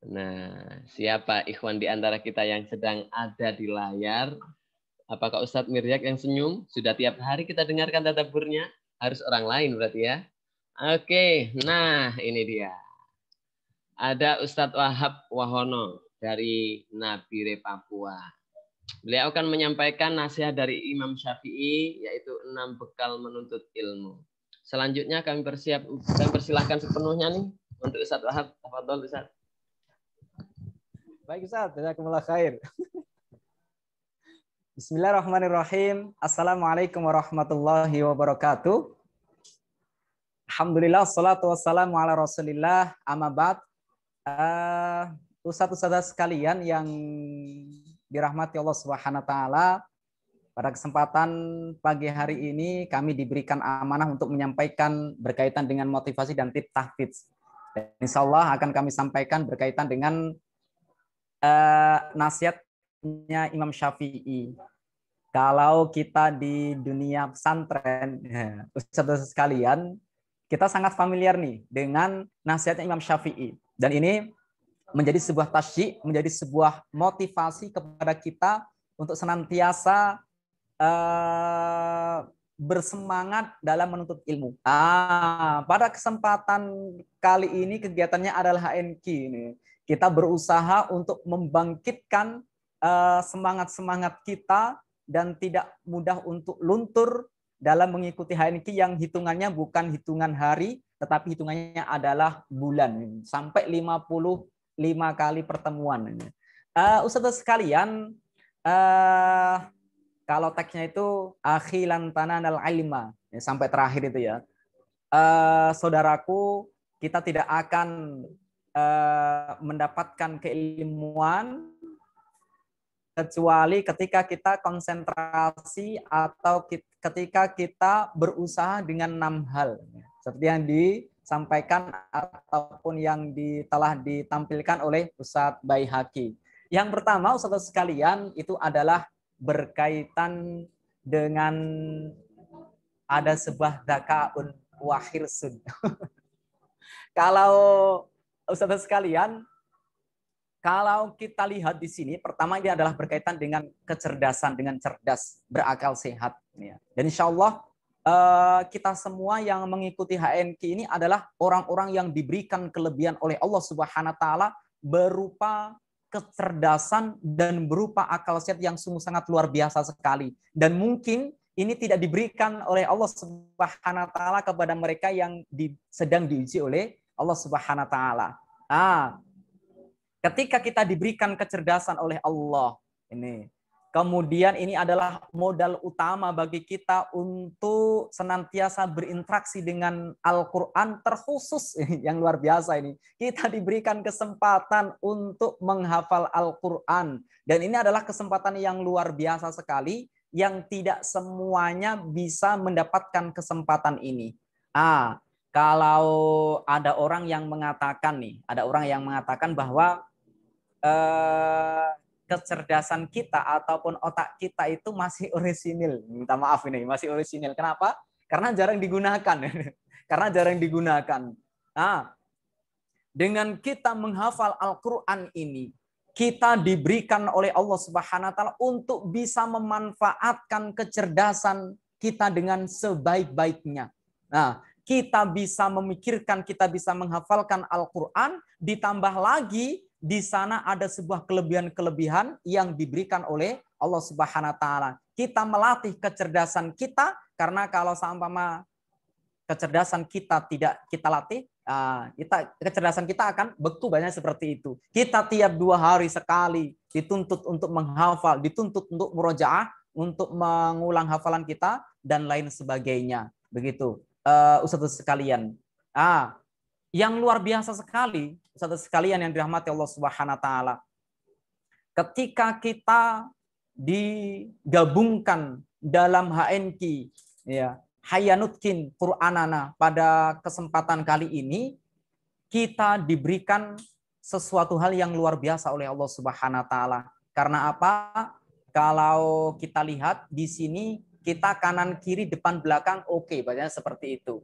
Nah, siapa ikhwan di antara kita yang sedang ada di layar? Apakah Ustadz Miryak yang senyum? Sudah tiap hari kita dengarkan tadabburnya? Harus orang lain berarti ya. Oke, nah ini dia. Ada Ustadz Wahab Wahono dari Nabire, Papua. Beliau akan menyampaikan nasihat dari Imam Syafi'i, yaitu 6 bekal menuntut ilmu. Selanjutnya kami persilahkan sepenuhnya nih untuk Ustadz Wahab. Tafadhol Ustadz. Baik Ustadz, jazakumullah khair. Bismillahirrahmanirrahim. Assalamualaikum warahmatullahi wabarakatuh. Alhamdulillah, salatu wassalamu ala rasulillah, amma ba'd. Ustadz-ustadz sekalian yang dirahmati Allah Subhanahu wa taala, pada kesempatan pagi hari ini kami diberikan amanah untuk menyampaikan berkaitan dengan motivasi dan tips tahfidz. Insya Allah akan kami sampaikan berkaitan dengan nasihatnya Imam Syafi'i. Kalau kita di dunia pesantren, ustadz sekalian, kita sangat familiar nih dengan nasihatnya Imam Syafi'i. Dan ini menjadi sebuah tasyik, menjadi sebuah motivasi kepada kita untuk senantiasa bersemangat dalam menuntut ilmu. Pada kesempatan kali ini kegiatannya adalah HNQ ini. Kita berusaha untuk membangkitkan semangat-semangat kita dan tidak mudah untuk luntur dalam mengikuti HNQ yang hitungannya bukan hitungan hari, tetapi hitungannya adalah bulan. Sampai 55 kali pertemuan. Ustadz sekalian, kalau teksnya itu akhilan tananal ilma, sampai terakhir itu ya. Saudaraku, kita tidak akan mendapatkan keilmuan kecuali ketika kita konsentrasi atau ketika kita berusaha dengan 6 hal. Seperti yang disampaikan ataupun yang telah ditampilkan oleh Ustadz Baihaqi. Yang pertama, Ustadz sekalian, itu adalah berkaitan dengan ada sebuah dakaun wahirsun. Kalau Ustadz sekalian, kalau kita lihat di sini, pertama ini adalah berkaitan dengan kecerdasan, dengan cerdas, berakal sehat. Dan insya Allah kita semua yang mengikuti HNQ ini adalah orang-orang yang diberikan kelebihan oleh Allah Subhanahu wa taala berupa kecerdasan dan berupa akal sehat yang sungguh sangat luar biasa sekali. Dan mungkin ini tidak diberikan oleh Allah Subhanahu wa taala kepada mereka yang sedang diuji oleh Allah Subhanahu wa taala. Ketika kita diberikan kecerdasan oleh Allah, ini Kemudian ini adalah modal utama bagi kita untuk senantiasa berinteraksi dengan Al-Quran, terkhusus yang luar biasa ini. Kita diberikan kesempatan untuk menghafal Al-Quran. Dan ini adalah kesempatan yang luar biasa sekali, yang tidak semuanya bisa mendapatkan kesempatan ini. Kalau ada orang yang mengatakan bahwa kecerdasan kita ataupun otak kita itu masih orisinil. Minta maaf ini, masih orisinil. Kenapa? Karena jarang digunakan. Karena jarang digunakan. Dengan kita menghafal Al-Quran ini, kita diberikan oleh Allah Subhanahu wa taala untuk bisa memanfaatkan kecerdasan kita dengan sebaik-baiknya. Kita bisa memikirkan, kita bisa menghafalkan Al-Quran, ditambah lagi di sana ada sebuah kelebihan-kelebihan yang diberikan oleh Allah Subhanahu wa taala. Kita melatih kecerdasan kita, karena kalau seumpama kecerdasan kita tidak kita latih, kecerdasan kita akan beku banyak seperti itu. Kita tiap 2 hari sekali dituntut untuk menghafal, dituntut untuk murojaah, untuk mengulang hafalan kita dan lain sebagainya. Begitu, Ustadz sekalian. Yang luar biasa sekali, Ustadz sekalian yang dirahmati Allah Subhanahu wa taala. Ketika kita digabungkan dalam HNQ, ya, Hayanutkin Qur'anana, pada kesempatan kali ini kita diberikan sesuatu hal yang luar biasa oleh Allah Subhanahu wa taala. Karena apa? Kalau kita lihat di sini, kita kanan kiri depan belakang oke, bacanya seperti itu.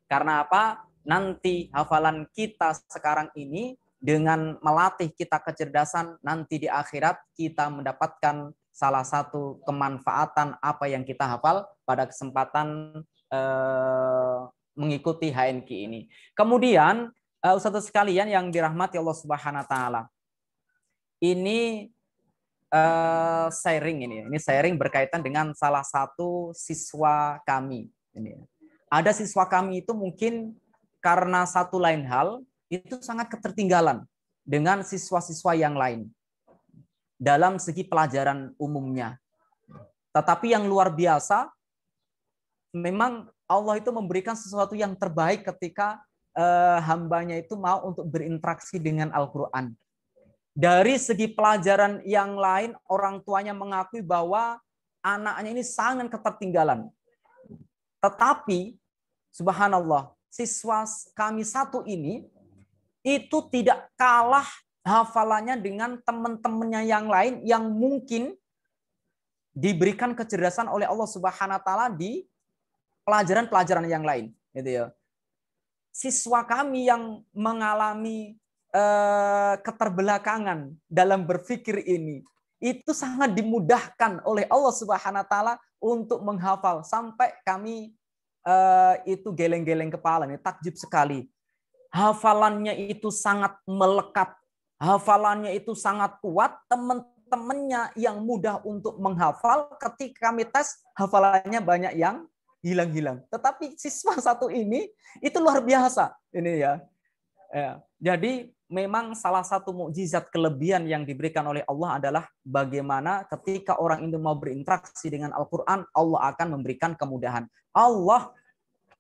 Karena apa? Nanti hafalan kita sekarang ini dengan melatih kita kecerdasan, nanti di akhirat kita mendapatkan salah satu kemanfaatan apa yang kita hafal pada kesempatan mengikuti HNQ ini. Kemudian Ustadz sekalian yang dirahmati Allah Subhanahu wa taala, ini sharing ini sharing berkaitan dengan salah satu siswa kami. Ada siswa kami itu mungkin karena satu lain hal itu sangat ketertinggalan dengan siswa-siswa yang lain dalam segi pelajaran umumnya. Tetapi yang luar biasa, memang Allah itu memberikan sesuatu yang terbaik ketika hambanya itu mau untuk berinteraksi dengan Al-Quran. Dari segi pelajaran yang lain, orang tuanya mengakui bahwa anaknya ini sangat ketertinggalan. Tetapi, subhanallah, siswa kami satu ini itu tidak kalah hafalannya dengan teman-temannya yang lain yang mungkin diberikan kecerdasan oleh Allah Subhanahu wa taala di pelajaran-pelajaran yang lain, gitu ya. Siswa kami yang mengalami keterbelakangan dalam berpikir ini itu sangat dimudahkan oleh Allah Subhanahu wa taala untuk menghafal, sampai kami itu geleng-geleng kepala, nih, takjub sekali. Hafalannya itu sangat melekat, hafalannya itu sangat kuat. Teman-temannya yang mudah untuk menghafal, ketika kami tes hafalannya banyak yang hilang-hilang. Tetapi siswa satu ini itu luar biasa, ini ya. Jadi memang salah satu mukjizat kelebihan yang diberikan oleh Allah adalah bagaimana ketika orang itu mau berinteraksi dengan Al-Quran, Allah akan memberikan kemudahan. Allah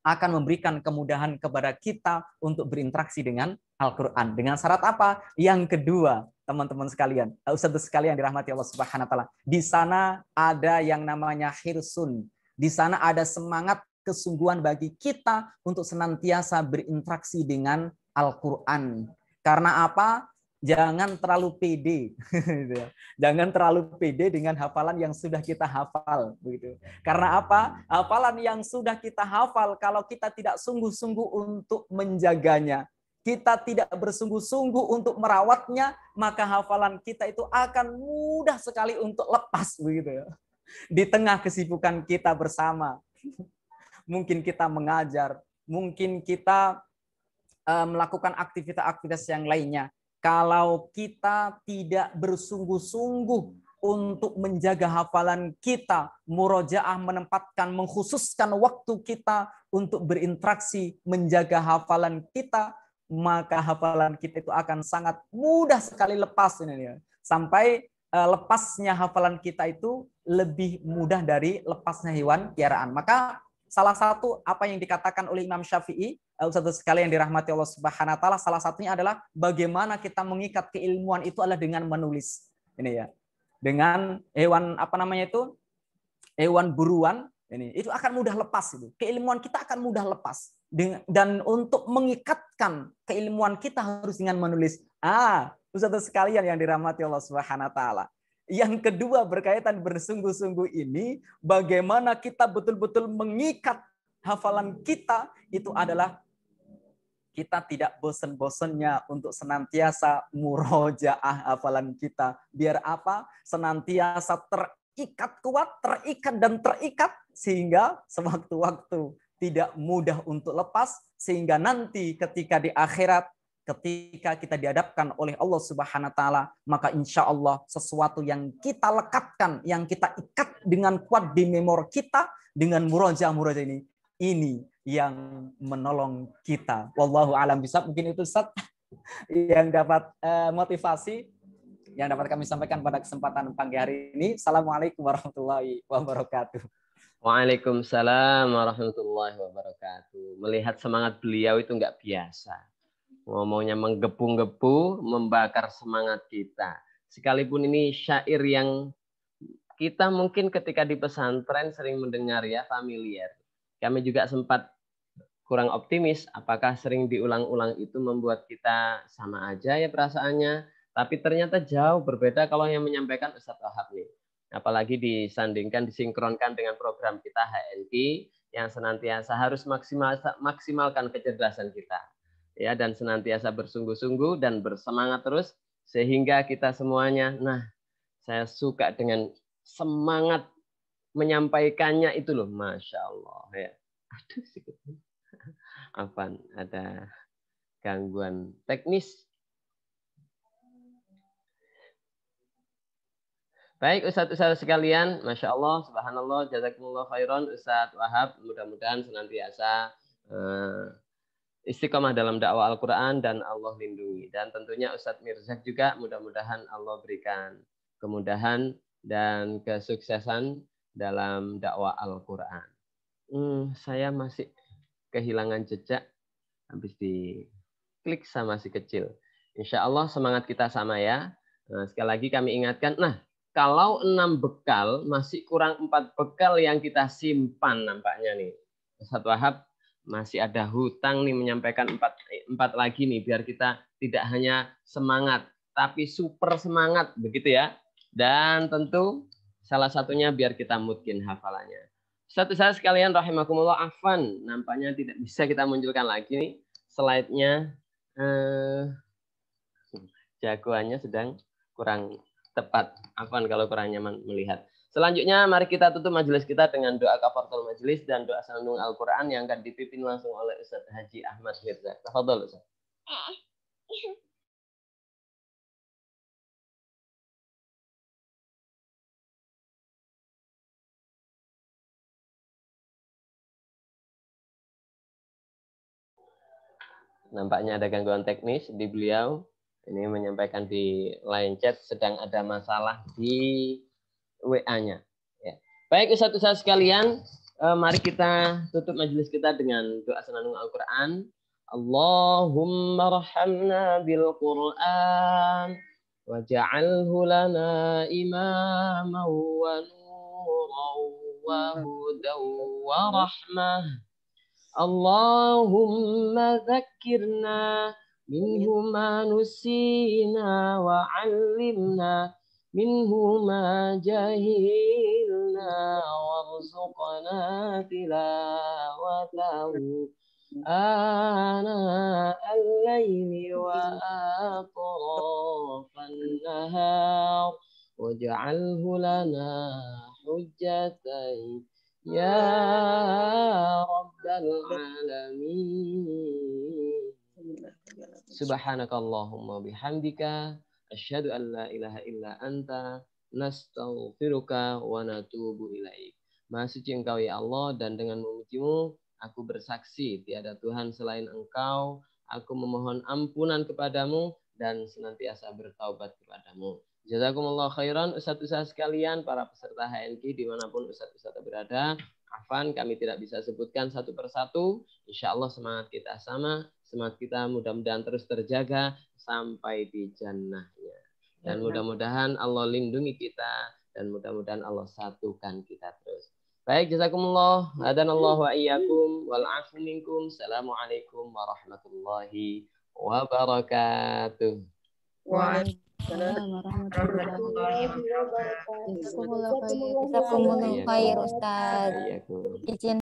akan memberikan kemudahan kepada kita untuk berinteraksi dengan Al-Quran. Dengan syarat apa? Yang kedua, teman-teman sekalian, ustadz sekalian dirahmati Allah Subhanahu wa taala, di sana ada yang namanya hirsun. Di sana ada semangat kesungguhan bagi kita untuk senantiasa berinteraksi dengan Al-Quran. Karena apa? Jangan terlalu pede. Jangan terlalu pede dengan hafalan yang sudah kita hafal. Karena apa? Hafalan yang sudah kita hafal, kalau kita tidak sungguh-sungguh untuk menjaganya, kita tidak bersungguh-sungguh untuk merawatnya, maka hafalan kita itu akan mudah sekali untuk lepas. Begitu ya. Di tengah kesibukan kita bersama. Mungkin kita mengajar, mungkin kita melakukan aktivitas-aktivitas yang lainnya. Kalau kita tidak bersungguh-sungguh untuk menjaga hafalan kita, murojaah, menempatkan, mengkhususkan waktu kita untuk berinteraksi, menjaga hafalan kita, maka hafalan kita itu akan sangat mudah sekali lepas ini ya. Sampai lepasnya hafalan kita itu lebih mudah dari lepasnya hewan piaraan. Maka salah satu apa yang dikatakan oleh Imam Syafi'i, Ustaz sekalian dirahmati Allah Subhanahu wa taala, salah satunya adalah bagaimana kita mengikat keilmuan itu adalah dengan menulis. Ini ya. Dengan hewan apa namanya itu? Hewan buruan ini itu akan mudah lepas itu. Keilmuan kita akan mudah lepas. Dan untuk mengikatkan keilmuan kita harus dengan menulis. Ustaz sekalian yang dirahmati Allah Subhanahu wa taala. Yang kedua berkaitan bersungguh-sungguh ini, bagaimana kita betul-betul mengikat hafalan kita, itu adalah kita tidak bosan-bosannya untuk senantiasa murojaah hafalan kita. Biar apa? Senantiasa terikat kuat, terikat sehingga sewaktu-waktu tidak mudah untuk lepas, sehingga nanti ketika di akhirat, ketika kita dihadapkan oleh Allah Subhanahu wa taala, maka insya Allah sesuatu yang kita lekatkan, yang kita ikat dengan kuat di memori kita dengan murojaah ini yang menolong kita. Wallahu a'lam bishawab. Mungkin itu Ustaz yang dapat motivasi yang dapat kami sampaikan pada kesempatan pagi hari ini. Assalamualaikum warahmatullahi wabarakatuh. Waalaikumsalam warahmatullahi wabarakatuh. Melihat semangat beliau itu nggak biasa. Ngomongnya menggebu-gebu, membakar semangat kita. Sekalipun ini syair yang kita mungkin ketika di pesantren sering mendengar ya, familiar. Kami juga sempat kurang optimis, apakah sering diulang-ulang itu membuat kita sama aja ya perasaannya. Tapi ternyata jauh berbeda kalau yang menyampaikan Ustadz Wahab nih. Apalagi disandingkan, disinkronkan dengan program kita HNK yang senantiasa harus maksimalkan kecerdasan kita. Ya, dan senantiasa bersungguh-sungguh dan bersemangat terus sehingga kita semuanya, saya suka dengan semangat menyampaikannya itu loh, Masya Allah ya. Aduh, apaan, ada gangguan teknis. Baik Ustadz sekalian, Masya Allah, Subhanallah, Jazakumullah khairan Ustadz Wahab, mudah-mudahan senantiasa istiqomah dalam dakwah Al-Quran dan Allah lindungi. Dan tentunya Ustadz Mirzak juga mudah-mudahan Allah berikan kemudahan dan kesuksesan dalam dakwah Al-Quran. Saya masih kehilangan jejak habis diklik sama si kecil. Insya Allah semangat kita sama ya. Sekali lagi kami ingatkan, kalau 6 bekal masih kurang 4 bekal yang kita simpan nampaknya nih. Ustadz Wahab masih ada hutang nih menyampaikan 4 lagi nih biar kita tidak hanya semangat tapi super semangat begitu ya. Dan tentu salah satunya biar kita mungkin hafalannya. Ustadz sekalian rahimakumullah, afwan nampaknya tidak bisa kita munculkan lagi nih slide-nya. Jagoannya sedang kurang tepat. Afwan kalau kurang nyaman melihat. Selanjutnya mari kita tutup majelis kita dengan doa kafaratul majelis dan doa sandung Al-Quran yang akan dipimpin langsung oleh Ustaz Haji Ahmad Mirza. Tafadhol Ustaz. Nampaknya ada gangguan teknis di beliau. Ini menyampaikan di line chat sedang ada masalah di WA-nya. Ya. Baik Ustaz sekalian, mari kita tutup majelis kita dengan doa senandung Al-Quran. Allahumma rahamna bil Quran waj'alhu lana imaman wa nuran wa hudan wa rahmah. Allahumma dzakkirna minhu ma nusina wa 'allimna minhu ma jahilna warzuqna tilawatahu ana al-laili wa atrafan nahar waj'alhu lana hujjatan ya rabbal alamin. Subhanakallahumma bihamdika asyhadu an la ilaha illa anta nastaghfiruka wa natubu ilaik. Maha suci Engkau ya Allah, dan dengan memujimu aku bersaksi tiada Tuhan selain Engkau. Aku memohon ampunan kepadamu dan senantiasa bertaubat kepadamu. Jazakumullah khairan Ustadz-ustadz sekalian, para peserta HNQ dimanapun Ustadz-ustadz berada. Afan, kami tidak bisa sebutkan satu persatu. Insya Allah semangat kita sama, semangat kita mudah-mudahan terus terjaga sampai di jannahnya. Dan mudah-mudahan Allah lindungi kita dan mudah-mudahan Allah satukan kita terus. Baik, jazakumullah. Hadanallahu wa iyyakum wal afu minkum. Assalamualaikum warahmatullahi wabarakatuh. Waalaikumsalam warahmatullahi wabarakatuh. Jazakumullah khair Ustaz. Izin